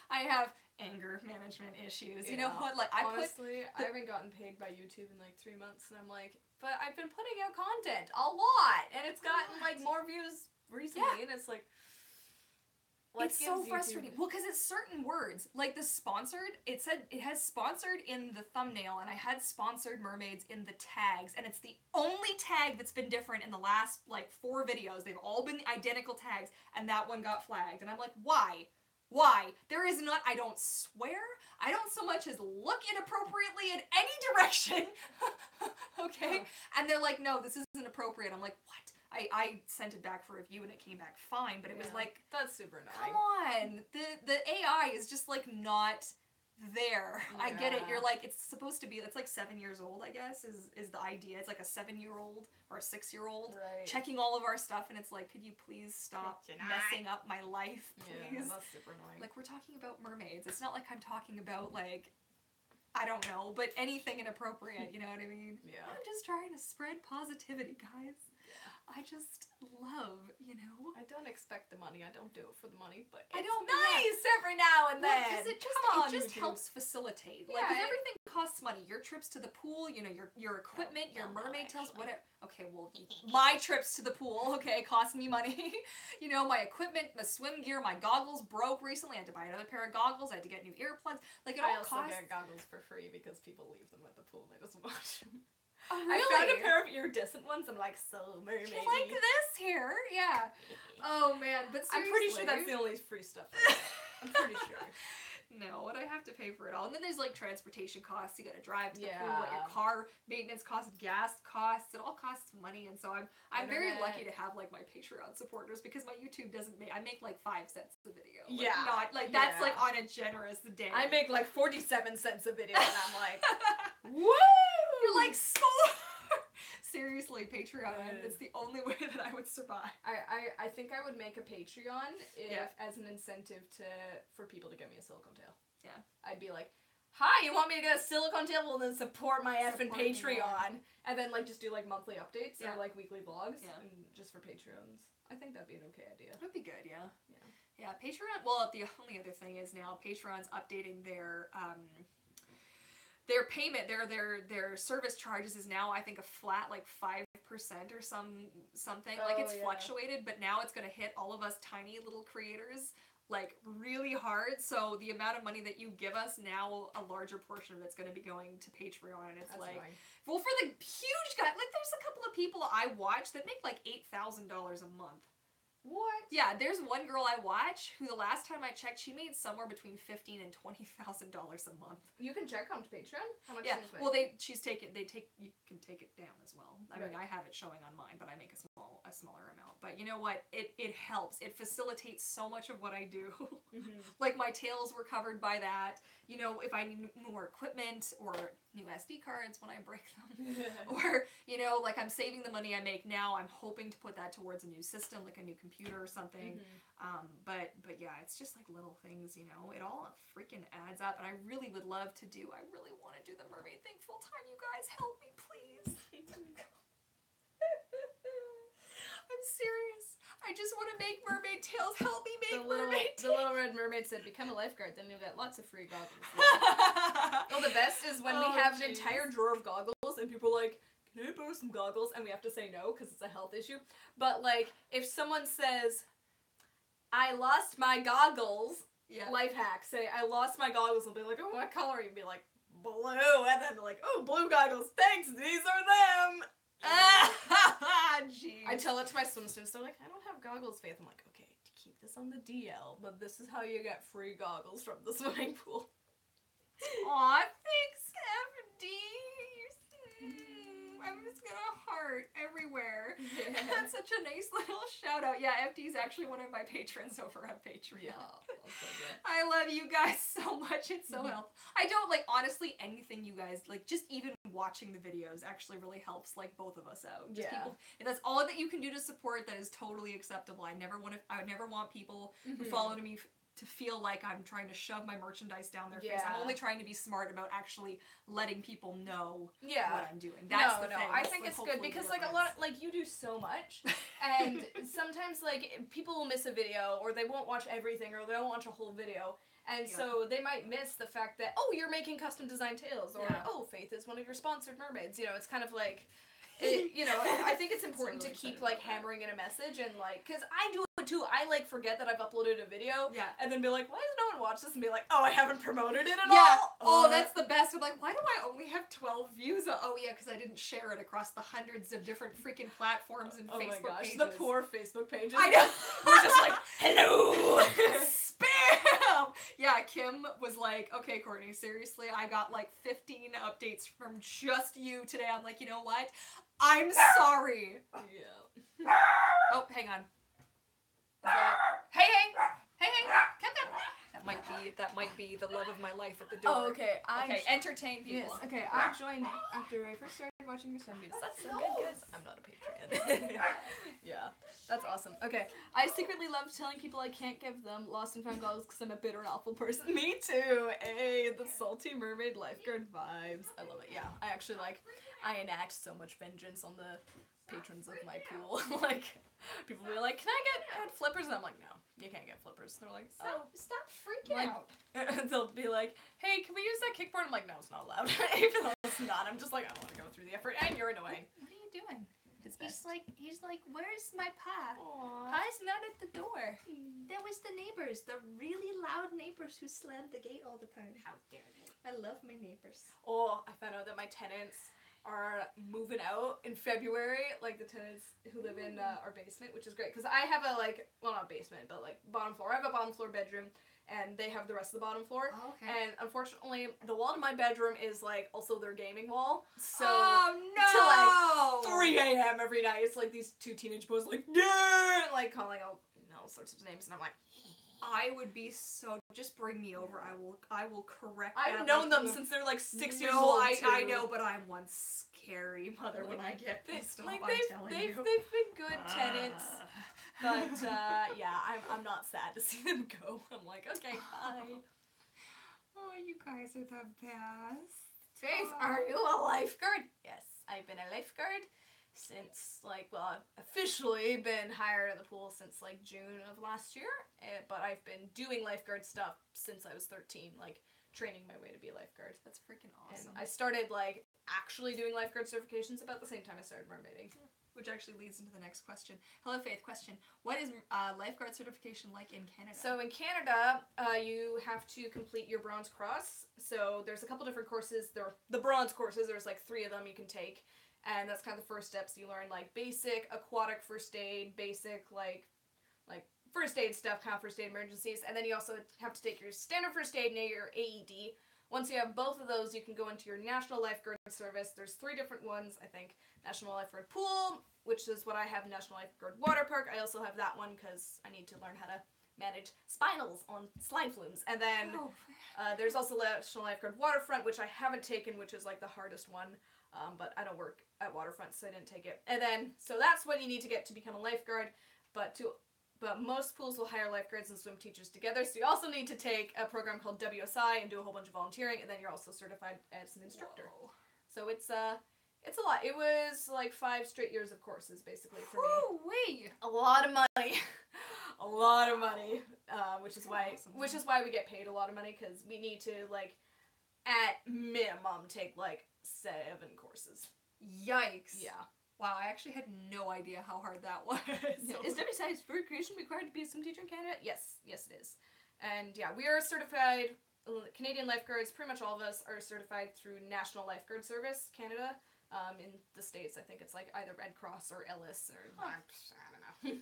I have anger management issues. You know what? Like, honestly, I haven't gotten paid by YouTube in like 3 months, and I'm like, but I've been putting out content a lot, and it's gotten like more views recently, and it's like, it's so frustrating. Well, because it's certain words, like the sponsored. It has sponsored in the thumbnail, and I had sponsored mermaids in the tags, and it's the only tag that's been different in the last like 4 videos. They've all been identical tags, and that one got flagged, and I'm like, why? Why? There is not, I don't swear, I don't so much as look inappropriately in any direction, okay? And they're like, no, this isn't appropriate. I'm like, what? I sent it back for review and it came back fine, but it was like, that's super annoying. Come on, the AI is just like not there. I get it. Yeah. You're like, it's supposed to be, it's like 7 years old, I guess, is the idea. It's like a 7-year-old or a 6-year-old Right. checking all of our stuff, and it's like, could you please stop Could you not? messing up my life, Yeah, please? that's super annoying. Like, we're talking about mermaids. It's not like I'm talking about, like, I don't know, but anything inappropriate, you know what I mean? Yeah. I'm just trying to spread positivity, guys. I just love, you know. I don't expect the money. I don't do it for the money, but I it's don't- nice every now and then. Because it just, Come on, it just YouTube. helps facilitate. Like, Yeah, if everything costs money, your trips to the pool, you know, your equipment, your no, mermaid tails, actually. whatever. Okay, well, my trips to the pool, okay, cost me money. You know, my equipment, my swim gear, my goggles broke recently. I had to buy another pair of goggles. I had to get new earplugs. Like, it I all also costs. get goggles for free because people leave them at the pool and they just watch them. Oh, I found a pair of iridescent ones. I'm like, so mermaid. like this here, yeah. Oh man, but seriously, I'm pretty sure that's the only free stuff. I'm pretty sure. No, and I have to pay for it all. And then there's like transportation costs. You gotta drive to the pool. Yeah. What your car maintenance costs, gas costs. It all costs money. And so I'm very Internet. lucky to have like my Patreon supporters because my YouTube doesn't make. I make like 5 cents a video. Like, Yeah. Not like that's Yeah. like on a generous day. I make like 47 cents a video, and I'm like, woo! You're like score. Seriously, Patreon. Right. It's the only way that I would survive. I think I would make a Patreon if Yeah. as an incentive for people to get me a silicone tail. Yeah. I'd be like, hi, you want me to get a silicone tail? Well, then support my effing Support me, Patreon. And then like just do like monthly updates Yeah. or like weekly vlogs Yeah. and just for Patreons. I think that'd be an okay idea. That'd be good, yeah. Yeah. Yeah, Patreon. Well, the only other thing is now Patreon's updating their payment, their service charges is now I think a flat like 5% or something. Like it's Oh, yeah. fluctuated, but now it's gonna hit all of us tiny little creators like really hard. So the amount of money that you give us now, a larger portion of it's gonna be going to Patreon, and it's That's like. annoying. Well, for the huge guy, like there's a couple of people I watch that make like $8,000 a month. What? Yeah, there's one girl I watch who the last time I checked, she made somewhere between $15,000 and $20,000 a month. You can check on Patreon? How much Yeah, do you well, make? you can take it down as well. I mean, Right. I have it showing on mine, but I make a smaller amount. But you know what? It helps. It facilitates so much of what I do. Mhm. Like my tails were covered by that. You know, if I need more equipment or new SD cards when I break them. Or, you know, like I'm saving the money I make now. I'm hoping to put that towards a new system, like a new computer or something. Mhm. But yeah, it's just like little things, you know. It all freaking adds up, and I really would love to do. I really want to do the mermaid thing full time. You guys, help me, please. I'm serious. I just want to make mermaid tails. Help me make mermaid The little red mermaid said, become a lifeguard, then you'll get lots of free goggles. tails. Oh, the best is when we Oh, have an jeez. entire drawer of goggles and people are like, can I borrow some goggles? And we have to say no because it's a health issue. But like, if someone says, I lost my goggles, Yeah. life hack, say, I lost my goggles, and be like, oh, what color? You'd be like, blue. And then they're like, oh, blue goggles, thanks, these are them. Jeez. I tell it to my swim students, they're like, I don't have goggles, Faith. I'm like, okay, keep this on the DL, but this is how you get free goggles from the swimming pool. Aw, thanks, FD. I'm just gonna heart everywhere. That's such a nice little shout out. Yeah, FD is actually one of my patrons over on Patreon. that's so good. I love you guys so much. It's so Mhm. helpful. I don't like honestly anything you guys like. Just even watching the videos actually really helps like both of us out. Just Yeah. people, and that's all that you can do to support. That is totally acceptable. I would never want people who Mhm. follow me to feel like I'm trying to shove my merchandise down their face. I'm Yeah. only trying to be smart about actually letting people know Yeah. what I'm doing. That's the thing. I That's, think like, it's good hopefully because the like a difference. lot, like you do so much, and sometimes like people will miss a video or they won't watch everything or they won't watch a whole video, and Yeah. so they might miss the fact that you're making custom design tails or Yeah. Faith is one of your sponsored mermaids. You know, it's kind of like. I think it's important really to keep excited like about that. hammering in a message and like, cause I do it too. I like forget that I've uploaded a video Yeah. and then be like, why does no one watch this? And be like, oh, I haven't promoted it at Yeah. all. Oh, that's the best. I'm like, why do I only have 12 views? Oh, yeah, because I didn't share it across the hundreds of different freaking platforms and oh Facebook my gosh, pages. the poor Facebook pages. I know. We're just like, hello. Spam! Yeah, Kim was like, okay, Courtney, seriously, I got like 15 updates from just you today. I'm like, you know what? I'm sorry. Yeah. Oh, hang on. Hey, come down. That might be the love of my life at the door. Oh, okay. Okay, entertain people. Yes, okay. I joined after I first started watching your son videos. That's so good, guys. I'm not a Patreon. Yeah, that's awesome. Okay, I secretly love telling people I can't give them lost and found goggles because I'm a bitter and awful person. Me too. Hey, the salty mermaid lifeguard vibes. I love it. Yeah, I actually I enact so much vengeance on the patrons of my pool. Like, people will be like, can I get flippers? And I'm like, no, you can't get flippers. They're like, oh. Stop freaking Like, out. They'll be like, hey, can we use that kickboard? I'm like, no, it's not allowed. Even though it's not. I'm just like, I don't want to go through the effort, and you're annoying. What are you doing? His He's best. like, where's my pa? Aww. Pa's not at the door. That was the neighbors, the really loud neighbors who slammed the gate all the time. How dare they? I love my neighbors. Oh, I found out that my tenants are moving out in February, like the tenants who live in our basement, which is great, because I have a, like, well, not basement, but, like, bottom floor. I have a bottom floor bedroom, and they have the rest of the bottom floor. Oh, okay. And unfortunately, the wall in my bedroom is, like, also their gaming wall. So, oh no! to, like, 3 a.m. every night, it's like these two teenage boys, like, yeah! Like, calling out, all sorts of names, and I'm like, I would be so. Just bring me over. I will correct. I've that known like them you- since they're, like, 6 years No, old, I too. know, but I'm one scary mother when I get pissed off. Like, I'm telling they've you. been good tenants. But, yeah, I'm not sad to see them go. I'm like, okay, bye. Oh, you guys are the best. Faith, are you a lifeguard? Yes, I've been a lifeguard since, like, well, I've officially been hired at the pool since, like, June of last year. But I've been doing lifeguard stuff since I was 13, like, training my way to be a lifeguard. That's freaking And awesome. I started, like, actually doing lifeguard certifications about the same time I started mermaiding. Which actually leads into the next question. Hello, Faith. Question: what is lifeguard certification like in Canada? So in Canada, you have to complete your Bronze Cross. So there's a couple different courses. There are the Bronze courses. There's like 3 of them you can take, and that's kind of the first steps. You learn like basic aquatic first aid, basic like first aid stuff, kind of first aid emergencies, and then you also have to take your standard first aid and your AED. Once you have both of those, you can go into your National Lifeguard Service. There's 3 different ones, I think. National Lifeguard Pool, which is what I have, National Lifeguard Water Park. I also have that one because I need to learn how to manage spinals on slime flumes. And then there's also National Lifeguard Waterfront, which I haven't taken, which is like the hardest one. But I don't work at Waterfront, so I didn't take it. And then, so that's what you need to get to become a lifeguard. But most pools will hire lifeguards and swim teachers together, so you also need to take a program called WSI and do a whole bunch of volunteering, and then you're also certified as an instructor. Whoa. So it's a lot. It was like 5 straight years of courses, basically, for me. Woo-wee. A lot of money. A lot of money. Which is why we get paid a lot of money, because we need to, like, at minimum take like 7 courses. Yikes. Yeah. Wow, I actually had no idea how hard that was. Is WSI's recreation required to be a swim teacher in Canada? Yes, it is. And yeah, we are certified, Canadian lifeguards, pretty much all of us are certified through National Lifeguard Service Canada. In the States, I think it's like either Red Cross or Ellis or I don't know.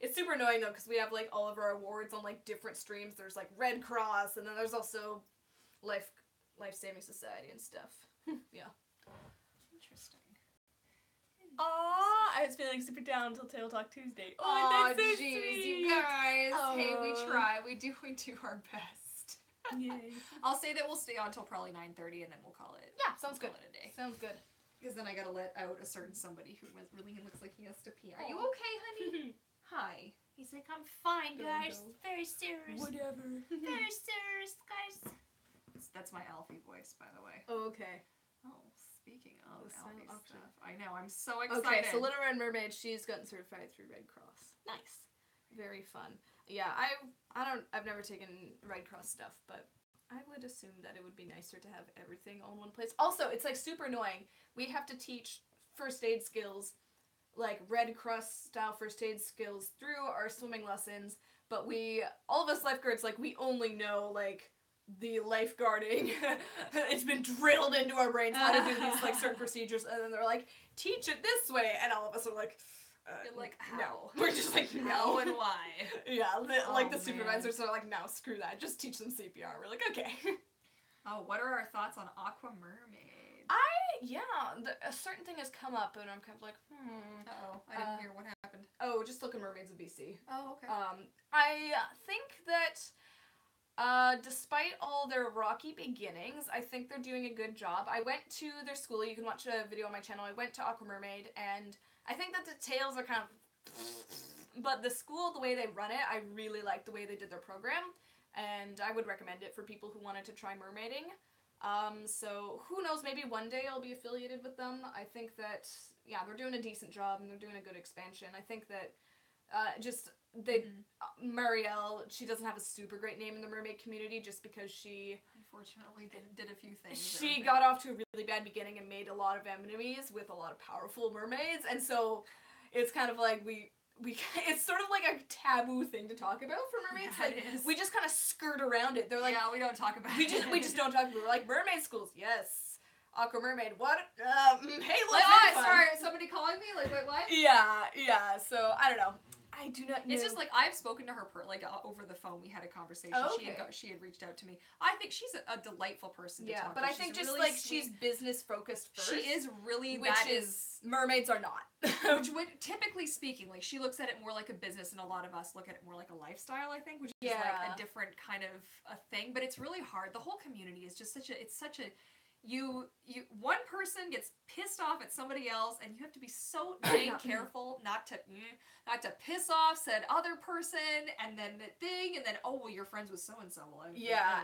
It's super annoying though, because we have like all of our awards on like different streams. There's like Red Cross, and then there's also Life Saving Society and stuff. Yeah. Interesting. Aw, I was feeling super down until Table Talk Tuesday. Oh, that's so jeez, sweet. you guys. Hey, we Aw. try. We do our best. Yay. I'll say that we'll stay on until probably 9:30, and then we'll call it. Yeah, sounds good. Call it a day. Sounds good. Because then I gotta let out a certain somebody who really looks like he has to pee. Are you Aw. okay, honey? Hi. He's like, I'm fine, Don't guys. go. Very serious. Whatever. Very serious, guys. That's my Alfie voice, by the way. Okay. Oh, speaking of So Alfie awesome. stuff, I know. I'm so excited. Okay, so Little Red Mermaid, she's gotten certified through Red Cross. Nice. Very fun. Yeah, I've never taken Red Cross stuff, but I would assume that it would be nicer to have everything all in one place. Also, it's like super annoying. We have to teach first aid skills, like Red Cross style first aid skills through our swimming lessons, but all of us lifeguards, like, we only know, like, the lifeguarding. It's been drilled into our brains how to do these, like, certain procedures, and then they're like, teach it this way, and all of us are like, You're like, no. how? We're just like, How no. and why? Yeah, like the Oh, supervisors are like, no, screw that, just teach them CPR. We're like, okay. Oh, what are our thoughts on Aqua Mermaid? A certain thing has come up, and I'm kind of like, Uh-oh, I didn't hear what happened. Oh, just look at Mermaids of BC. Oh, okay. I think that Despite all their rocky beginnings, I think they're doing a good job. I went to their school. You can watch a video on my channel. I went to Aqua Mermaid, and I think that the tails are kind of... But the school, the way they run it, I really like the way they did their program, and I would recommend it for people who wanted to try mermaiding. So who knows, maybe one day I'll be affiliated with them. I think that, yeah, they're doing a decent job, and they're doing a good expansion. I think that Marielle, she doesn't have a super great name in the mermaid community just because she Unfortunately did a few things. she got off to a really bad beginning and made a lot of enemies with a lot of powerful mermaids, and so it's kind of like we it's sort of like a taboo thing to talk about for mermaids. Yeah, like it is. we just kind of skirt around it. They're like, yeah, we don't talk about we it. just don't talk about it. We're like, mermaid schools, yes. Aqua Mermaid, what? Hey, Like, let's sorry, somebody calling me? Like, wait, what? Yeah, so I don't know. I do not know. It's just like I've spoken to her over the phone. We had a conversation. Oh, She okay. she had reached out to me. I think she's a delightful person to Yeah, talk but to. I She's think just really like sweet. she's business focused first. She is really which that is mermaids are not. which would typically speaking, like she looks at it more like a business, and a lot of us look at it more like a lifestyle. I think, which is like Yeah. a different kind of a thing. But it's really hard. The whole community is just such a you one person gets pissed off at somebody else, and you have to be so dang careful not to piss off said other person, and then the thing, and then oh well, you're friends with so and so.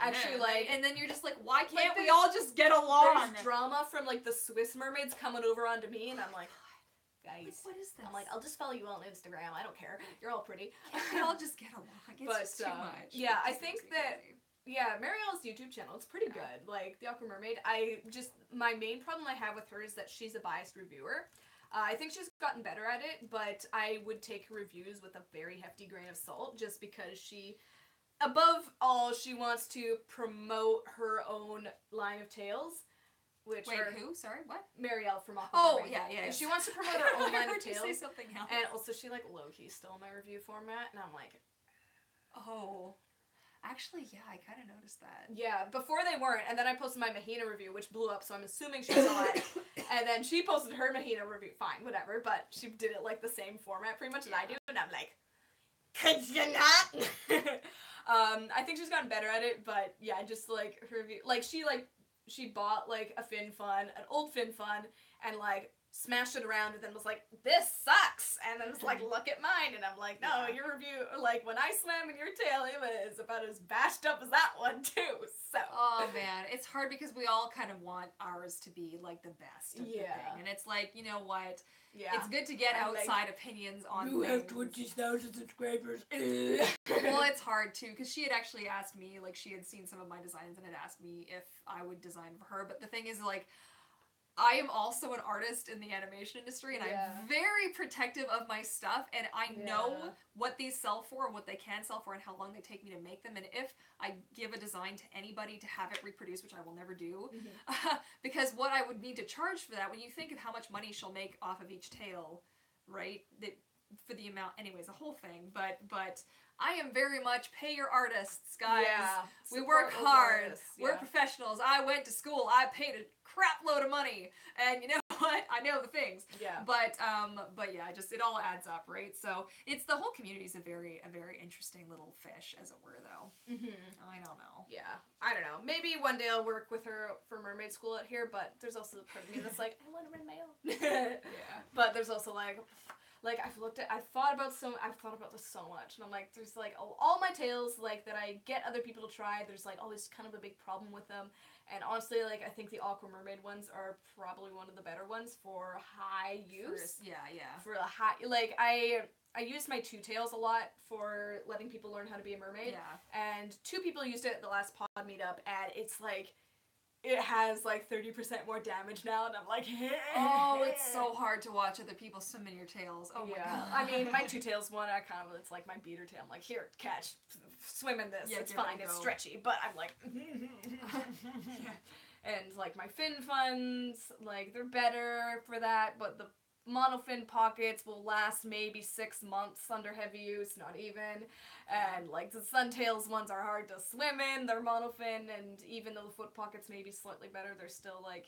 Actually, like, and then you're just like, why like, can't we there's- all just get along? there's drama from like the Swiss mermaids coming over onto me, and I'm like, Like, guys. what is this? I'm like, I'll just follow you on Instagram. I don't care. You're all pretty. Can't we all just get along? It's But, just too much. yeah, It I just think makes me that- crazy. Yeah, Marielle's YouTube channel, it's pretty good. Like, the Aqua Mermaid, my main problem I have with her is that she's a biased reviewer. I think she's gotten better at it, but I would take her reviews with a very hefty grain of salt, just because above all, she wants to promote her own line of tails, which Wait, are who? Sorry, what? Marielle from Aqua Oh, Mermaid. yeah. She wants to promote her own I line of heard you say tails, something else. and also she, like, low-key stole my review format, and I'm like, Oh. Actually, yeah, I kind of noticed that. yeah, before they weren't, and then I posted my Mahina review, which blew up, so I'm assuming she saw it, and then she posted her Mahina review, fine, whatever, but she did it, like, the same format, pretty much, as I do, and I'm like, could you not? I think she's gotten better at it, but, yeah, just, like, her review, she bought, like, a Fin Fun, an old Fin Fun, and, like, smashed it around, and then was like, this sucks, and then was like, look at mine, and I'm like, no, Yeah. your review, like, when I swam in your tail, it was about as bashed up as that one, too, so. Oh man, it's hard because we all kind of want ours to be like the best of the Yeah. thing, and it's like, you know what? Yeah. It's good to get I'm like, outside opinions on You have things. 20,000 subscribers. Well, it's hard too, because she had actually asked me, like, she had seen some of my designs and had asked me if I would design for her, but the thing is, like, I am also an artist in the animation industry, and Yeah. I'm very protective of my stuff, and I know Yeah. what these sell for, what they can sell for, and how long they take me to make them, and if I give a design to anybody to have it reproduced, which I will never do, because what I would need to charge for that, when you think of how much money she'll make off of each tail, right, that for the amount, anyways, the whole thing, but I am very much pay your artists, guys. Yeah. We work Support local hard. artists, We're yeah. professionals. I went to school. I paid a crap load of money, and you know what? I know the things. Yeah. But yeah, just it all adds up, right? So it's the whole community is a very interesting little fish, as it were, though. I don't know. Yeah, I don't know. Maybe one day I'll work with her for mermaid school out here, but there's also the part of me that's like, I want to run my own. Yeah. But there's also I've thought about this so much, and I'm like, there's like all my tails like that I get other people to try. There's like always kind of a big problem with them, and honestly, like I think the Aqua Mermaid ones are probably one of the better ones for high use. Yeah. For a high, like I used my two tails a lot for letting people learn how to be a mermaid. Yeah. And 2 people used it at the last pod meetup, and it's like, it has like 30% more damage now, and I'm like, Oh, it's so hard to watch other people swim in your tails. Oh my god. I mean, my 2 tails one, it's like my beater tail. I'm like, here, catch, swim in this. Yeah, it's give it a fine, it's go. stretchy, but I'm like, and like my fin funs, like they're better for that, but the monofin pockets will last maybe 6 months under heavy use, not even. And like the suntails ones are hard to swim in, they're monofin, and even though the foot pockets may be slightly better, they're still like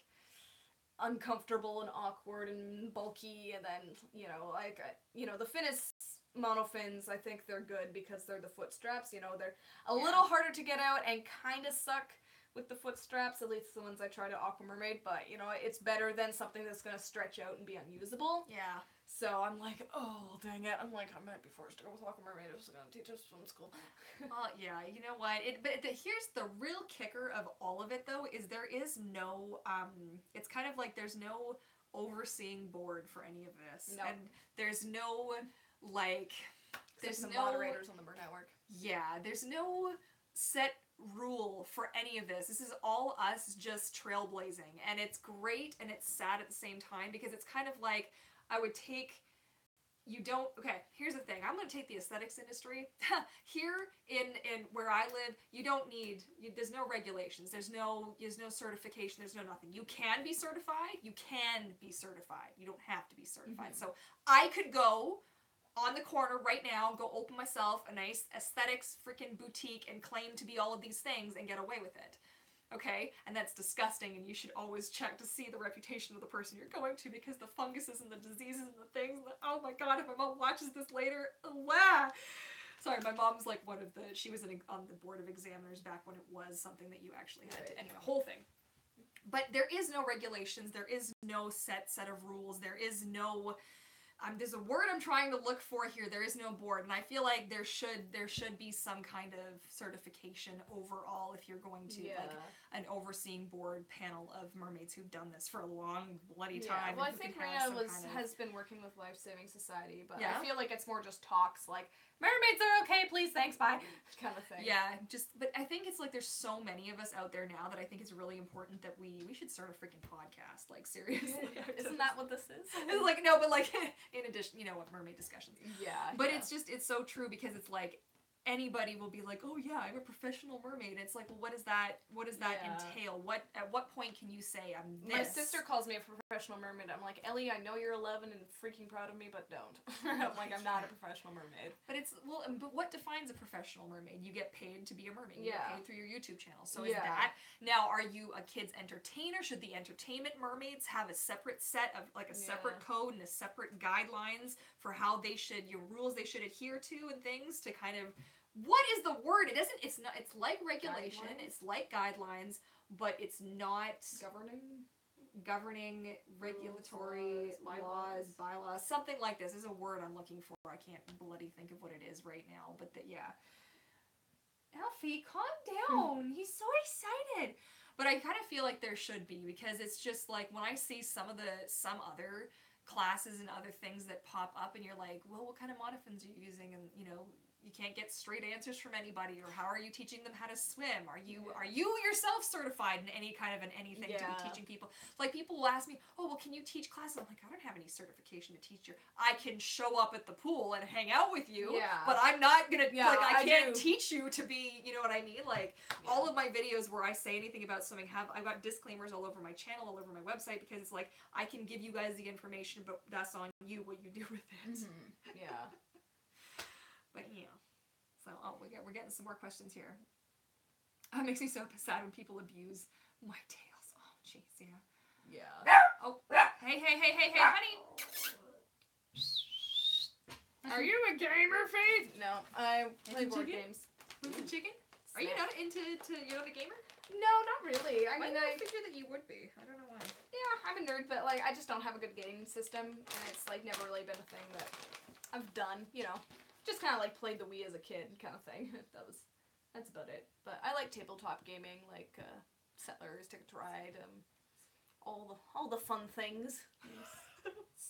uncomfortable and awkward and bulky. And then, you know, like, the fin is monofins, I think they're good because they're the foot straps. You know, they're a little harder to get out and kind of suck with the foot straps, at least the ones I tried at Aqua Mermaid, but, you know, it's better than something that's going to stretch out and be unusable. Yeah. So I'm like, oh, dang it. I'm like, I might be forced to go with Aqua Mermaid if it's going to teach us swim school. Well, yeah, you know what? Here's the real kicker of all of it, though, is there is no, it's kind of like there's no overseeing board for any of this. No. And there's no, like, there's some no moderators on the Burn Network. Yeah, there's no set rule for any of this. This is all us just trailblazing, and it's great and it's sad at the same time because it's kind of like I would take okay, here's the thing. I'm going to take the aesthetics industry. Here in where I live, you don't need, there's no regulations. There's no certification. There's no nothing. You can be certified. You can be certified. You don't have to be certified. So I could go on the corner right now, go open myself a nice aesthetics freaking boutique and claim to be all of these things and get away with it. Okay? And that's disgusting, and you should always check to see the reputation of the person you're going to because the funguses and the diseases and the things, oh my god, if my mom watches this later, wow. Sorry, my mom's like she was on the board of examiners back when it was something that you actually had to, anyway, whole thing. But there is no regulations, there is no set of rules, there is no, there's a word I'm trying to look for here. There is no board, and I feel like there should be some kind of certification overall if you're going to like an overseeing board panel of mermaids who've done this for a long bloody time. Well, I think Rhea has been working with Life Saving Society, but I feel like it's more just talks like mermaids are okay, please, thanks, bye, kind of thing. Yeah, but I think it's like there's so many of us out there now that I think it's really important that we should start a freaking podcast, like seriously. Isn't that what this is? It's like, no, but like in addition, you know what, mermaid discussions. Yeah. But it's so true because it's like anybody will be like, oh yeah, I'm a professional mermaid. And it's like, well, what does that entail? At what point can you say I'm this? My sister calls me a professional mermaid. I'm like, Ellie, I know you're 11 and freaking proud of me, but don't. I'm like, I'm not a professional mermaid. But but what defines a professional mermaid? You get paid to be a mermaid. You get paid through your YouTube channel. So is that, now are you a kid's entertainer? Should the entertainment mermaids have a separate set of, like a separate code and a separate guidelines for how they should, your rules they should adhere to and things to kind of, what is the word? It's like regulation, it's like guidelines, but it's not governing regulatory laws, bylaws, something like this. Is a word I'm looking for. I can't bloody think of what it is right now, but Alfie, calm down. He's so excited. But I kind of feel like there should be, because it's just like when I see some other classes and other things that pop up and you're like, well, what kind of monofins are you using? And you know, you can't get straight answers from anybody, or how are you teaching them how to swim? Are you yourself certified in any kind of anything to be teaching people? Like, people will ask me, oh, well, can you teach classes? I'm like, I don't have any certification to teach you. I can show up at the pool and hang out with you, but I'm not gonna, I can't teach you to be, you know what I mean? Like, all of my videos where I say anything about swimming I've got disclaimers all over my channel, all over my website, because it's like, I can give you guys the information, but that's on you, what you do with it. Yeah. But yeah, so we're getting some more questions here. It makes me so sad when people abuse my tails. Oh, jeez, yeah. Yeah. Oh, hey, honey. Are you a gamer, Faith? No, I play board games. With the chicken? Are you not you're not a gamer? No, not really. I mean, I figure that you would be. I don't know why. Yeah, I'm a nerd, but like, I just don't have a good gaming system, and it's like never really been a thing that I've done, you know. Just kind of like played the Wii as a kid kind of thing. That's about it. But I like tabletop gaming, like Settlers, Ticket to Ride, all the fun things.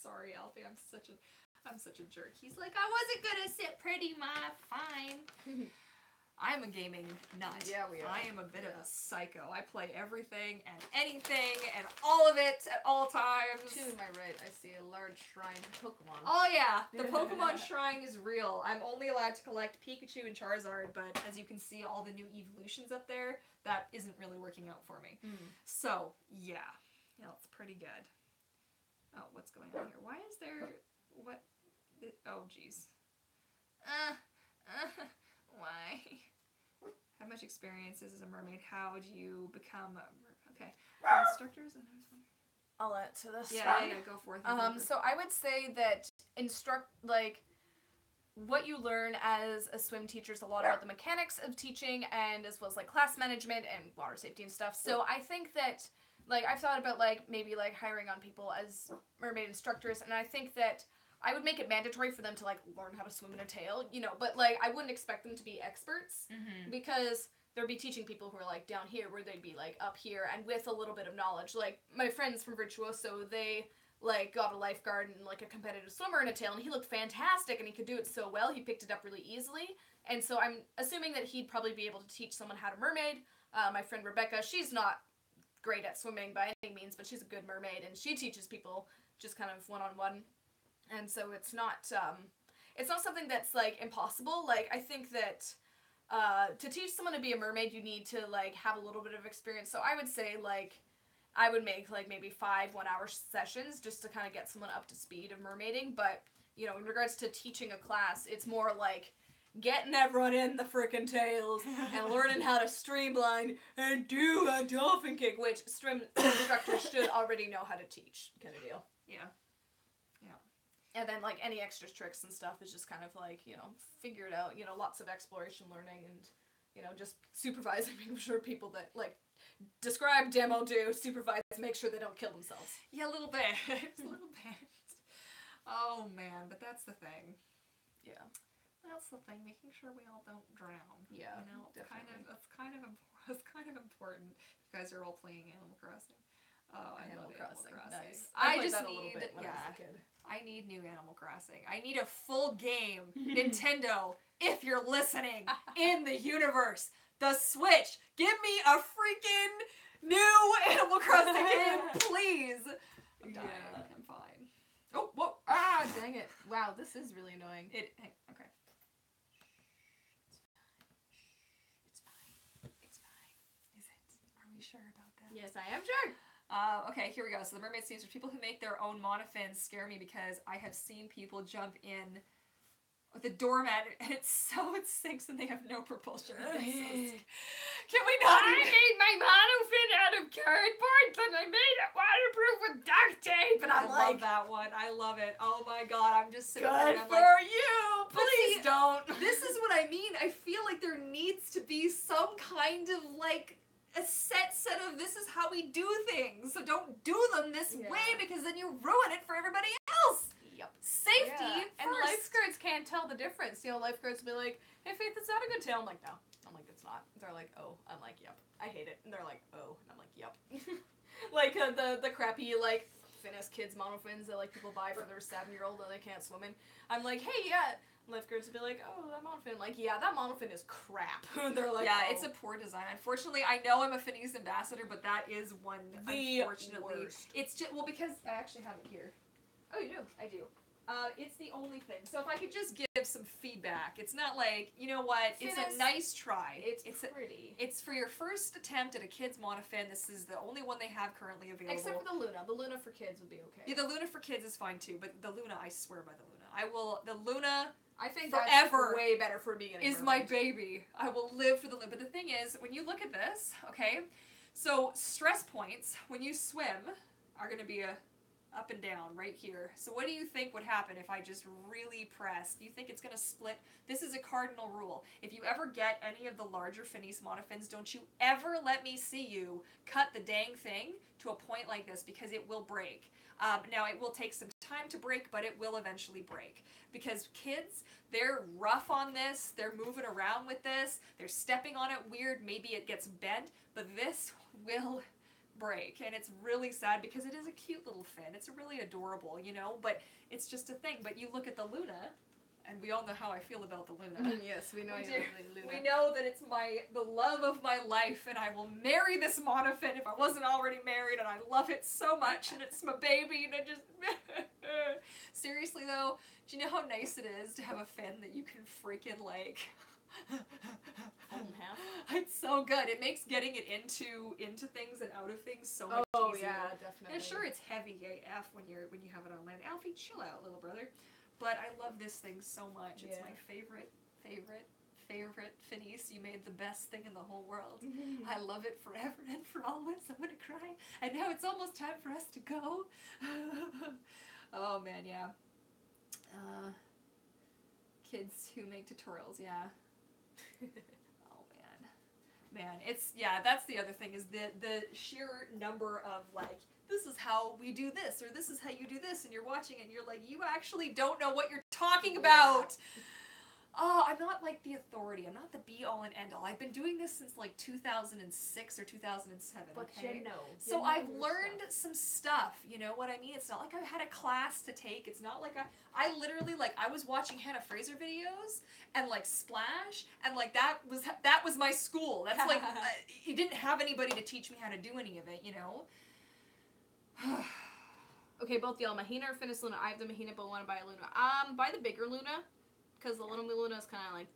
Sorry, Alfie, I'm such a jerk. He's like, I wasn't gonna sit pretty, Ma. Fine. I'm a gaming nut. Yeah, we are. I am a bit of a psycho. I play everything and anything and all of it at all times. To my right, I see a large shrine of Pokemon. Oh yeah, the Pokemon shrine is real. I'm only allowed to collect Pikachu and Charizard, but as you can see, all the new evolutions up there, that isn't really working out for me. So, yeah. It's pretty good. Oh, what's going on here? Why is there... What? Oh, jeez. Why? How much experience is as a mermaid? How do you become a okay? Instructors and I'll answer this. Yeah, go for it. So I would say that what you learn as a swim teacher is a lot about the mechanics of teaching, and as well as like class management and water safety and stuff. So I think that like I've thought about like maybe like hiring on people as mermaid instructors, and I think that I would make it mandatory for them to like learn how to swim in a tail, you know, but like I wouldn't expect them to be experts because they'd be teaching people who are like down here where they'd be like up here and with a little bit of knowledge. Like my friends from Virtuoso, they like got a lifeguard and like a competitive swimmer in a tail, and he looked fantastic and he could do it so well. He picked it up really easily, and so I'm assuming that he'd probably be able to teach someone how to mermaid. My friend Rebecca, she's not great at swimming by any means, but she's a good mermaid, and she teaches people just kind of one-on-one. And so it's not something that's like impossible. Like I think that to teach someone to be a mermaid, you need to like have a little bit of experience. So I would say like I would make like maybe 5 one-hour sessions just to kind of get someone up to speed of mermaiding. But you know, in regards to teaching a class, it's more like getting everyone in the frickin' tails and learning how to streamline and do a dolphin kick, which swim instructors should already know how to teach, kind of deal. Yeah. And then, like, any extra tricks and stuff is just kind of, like, you know, figure it out. You know, lots of exploration learning and, you know, just supervising, making sure people that, like, describe, demo, do, supervise, make sure they don't kill themselves. Yeah, a little bit. A little bit. Oh, man, but that's the thing. Yeah. That's the thing, making sure we all don't drown. Yeah, You know, it's definitely. it's kind of important. You guys are all playing Animal Crossing. Oh, I Animal love Crossing. Animal Crossing. Nice. I played just that a little need, bit when I was a kid. I need new Animal Crossing. I need a full game. Nintendo, if you're listening, in the universe, the Switch, give me a freaking new Animal Crossing game, please. I'm dying. Yeah, I'm fine. Oh, whoa. Ah, dang it. Wow, this is really annoying. Okay. It's fine. Is it? Are we sure about that? Yes, I am sure. Okay, here we go. So the mermaid scenes, people who make their own monofins scare me because I have seen people jump in with a doormat and it sinks and they have no propulsion. Can we not? I made my monofin out of cardboard, but I made it waterproof with duct tape, and I I'm love like, that one. I love it. Oh my god, I'm just sitting there good and I'm for like, you. But Please see, don't. this is what I mean. I feel like there needs to be some kind of like a set of this is how we do things. So don't do them this way because then you ruin it for everybody else. Yep. Safety And first. lifeguards can't tell the difference. You know, lifeguards will be like, hey, Faith, is that a good tail? I'm like, no. I'm like, it's not. They're like, oh. I'm like, yep. I hate it. And they're like, oh. And I'm like, yep. Like the crappy, like, Finnish kids monofins that, like, people buy for their 7-year-old and they can't swim in. I'm like, hey, yeah. Lifeguards will be like, oh, that monofin. I'm like, yeah, that monofin is crap. They're like, yeah, oh. it's a poor design. Unfortunately, I know I'm a Finnies ambassador, but that is one, unfortunately. worst. It's just, well, because I actually have it here. Oh, you do? I do. It's the only thing. So if I could just give some feedback, it's not like, you know what, it's Finnish. a nice try. It's pretty. It's for your first attempt at a kid's monofin. This is the only one they have currently available. Except for the Luna. The Luna for kids would be okay. Yeah, the Luna for kids is fine too, but the Luna, I swear by the Luna. The Luna I think forever that's way better for beginning is my baby. I will live for the Luna. But the thing is, when you look at this, okay, so stress points when you swim are going to be up and down right here. So what do you think would happen if I just really press? Do you think it's going to split? This is a cardinal rule. If you ever get any of the larger Finnies monofins, don't you ever let me see you cut the dang thing to a point like this because it will break. Now, it will take some time to break, but it will eventually break. Because kids, they're rough on this, they're moving around with this, they're stepping on it weird, maybe it gets bent, but this will break. And it's really sad because it is a cute little fin. It's really adorable, you know, but it's just a thing. But you look at the Luna, and we all know how I feel about the Luna. Yes, we know We you do. love the Luna. We know that it's the love of my life, and I will marry this monofin if I wasn't already married, and I love it so much, and it's my baby, and I just... Seriously, though, do you know how nice it is to have a fin that you can freaking, like... Fold in half? It's so good. It makes getting it into things and out of things so much Oh, easier. yeah, definitely. And sure, it's heavy AF when you have it on land. Alfie, chill out, little brother. But I love this thing so much. It's my favorite Finnies. You made the best thing in the whole world. I love it forever and for always. I'm gonna cry. And now it's almost time for us to go. Oh man, yeah. kids who make tutorials, yeah. Oh man, it's that's the other thing is the sheer number of like, this is how we do this, or this is how you do this, and you're watching it and you're like, you actually don't know what you're talking about. Oh, I'm not like the authority. I'm not the be all and end all. I've been doing this since like 2006 or 2007. But okay? you know. So I've learned some stuff. You know what I mean? It's not like I had a class to take. It's not like I literally like I was watching Hannah Fraser videos and like Splash and like that was my school. That's like you didn't have anybody to teach me how to do any of it. You know. Okay, both y'all, Mahina or Finished Luna? I have the Mahina, but want to buy a Luna. Buy the bigger Luna, because the little Luna is kind of like,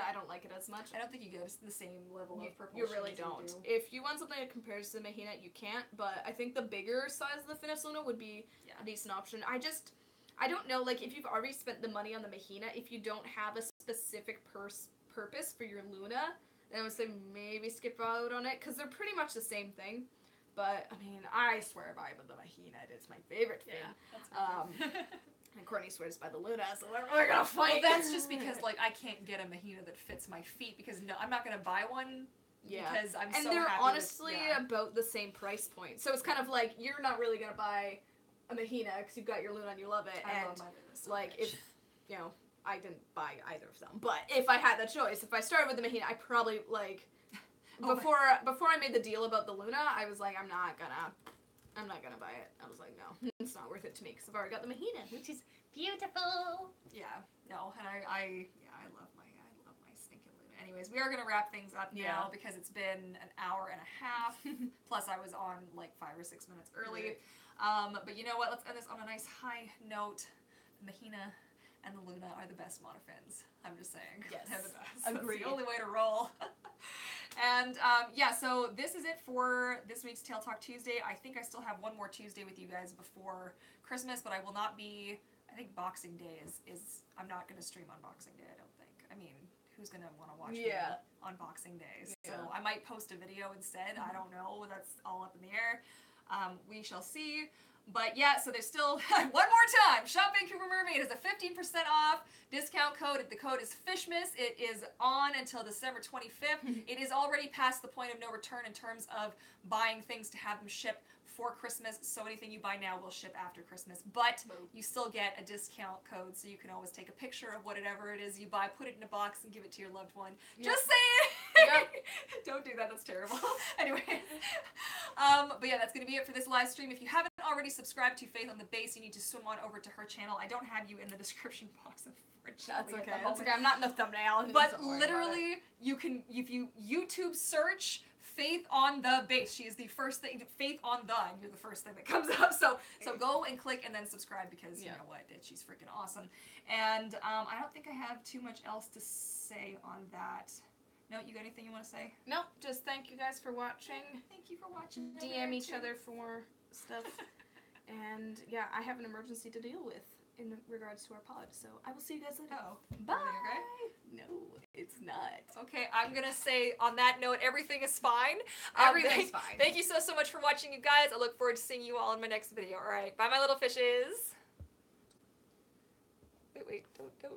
I don't like it as much. I don't think you get the same level of propulsion. You really don't. If you want something that compares to the Mahina, you can't, but I think the bigger size of the Finished Luna would be a decent option. I don't know, like, if you've already spent the money on the Mahina, if you don't have a specific purpose for your Luna, then I would say maybe skip out on it, because they're pretty much the same thing. But, I mean, I swear by the Mahina. It's my favorite thing. And Courtney swears by the Luna, so we're gonna fight. Well, that's just because, like, I can't get a Mahina that fits my feet, because no, I'm not gonna buy one, because I'm so happy. And they're honestly about the same price point. So it's kind of like, you're not really gonna buy a Mahina, because you've got your Luna and you love it. I love my Luna so much. If, you know, I didn't buy either of them. But if I had the choice, if I started with the Mahina, I probably, like... Before I made the deal about the Luna, I was like, I'm not gonna buy it. I was like, no, it's not worth it to me because I've already got the Mahina, which is beautiful. Yeah, no, and I love my stinking Luna. Anyways, we are gonna wrap things up now because it's been an hour and a half. Plus, I was on like 5 or 6 minutes early. But you know what? Let's end this on a nice high note. The Mahina and the Luna are the best monofins. I'm just saying. Yes, they're the best. agreed. That's the only way to roll. And so this is it for this week's Tail Talk Tuesday. I think I still have one more Tuesday with you guys before Christmas, but I will not be. I think Boxing Day is I'm not going to stream on Boxing Day. I don't think. I mean, who's going to want to watch me on Boxing Days? So I might post a video instead. I don't know. That's all up in the air. We shall see. But yeah, so there's still, one more time, Shop Vancouver Mermaid has a 15% off discount code. The code is FISHMAS. It is on until December 25th. It is already past the point of no return in terms of buying things to have them ship for Christmas, so anything you buy now will ship after Christmas, but you still get a discount code, so you can always take a picture of whatever it is you buy, put it in a box, and give it to your loved one. Just saying! Don't do that, that's terrible. Anyway, but yeah, that's going to be it for this live stream. If you haven't already subscribed to Faith on the Base, you need to swim on over to her channel. I don't have you in the description box, unfortunately. That's okay, I'm not in the thumbnail. But literally, you can, if you YouTube search Faith on the Base. She is the first thing, Faith on the, and you're the first thing that comes up. So go and click and then subscribe because you know what, she's freaking awesome. And I don't think I have too much else to say on that. No, you got anything you want to say? No, just thank you guys for watching. Thank you for watching. DM each other for more stuff. And yeah, I have an emergency to deal with in regards to our pod, so I will see you guys later. Oh, bye. Okay? No, it's not. Okay, I'm gonna say on that note, everything is fine. Everything's fine. Thank you so much for watching, you guys. I look forward to seeing you all in my next video. All right, bye, my little fishes. Wait, don't.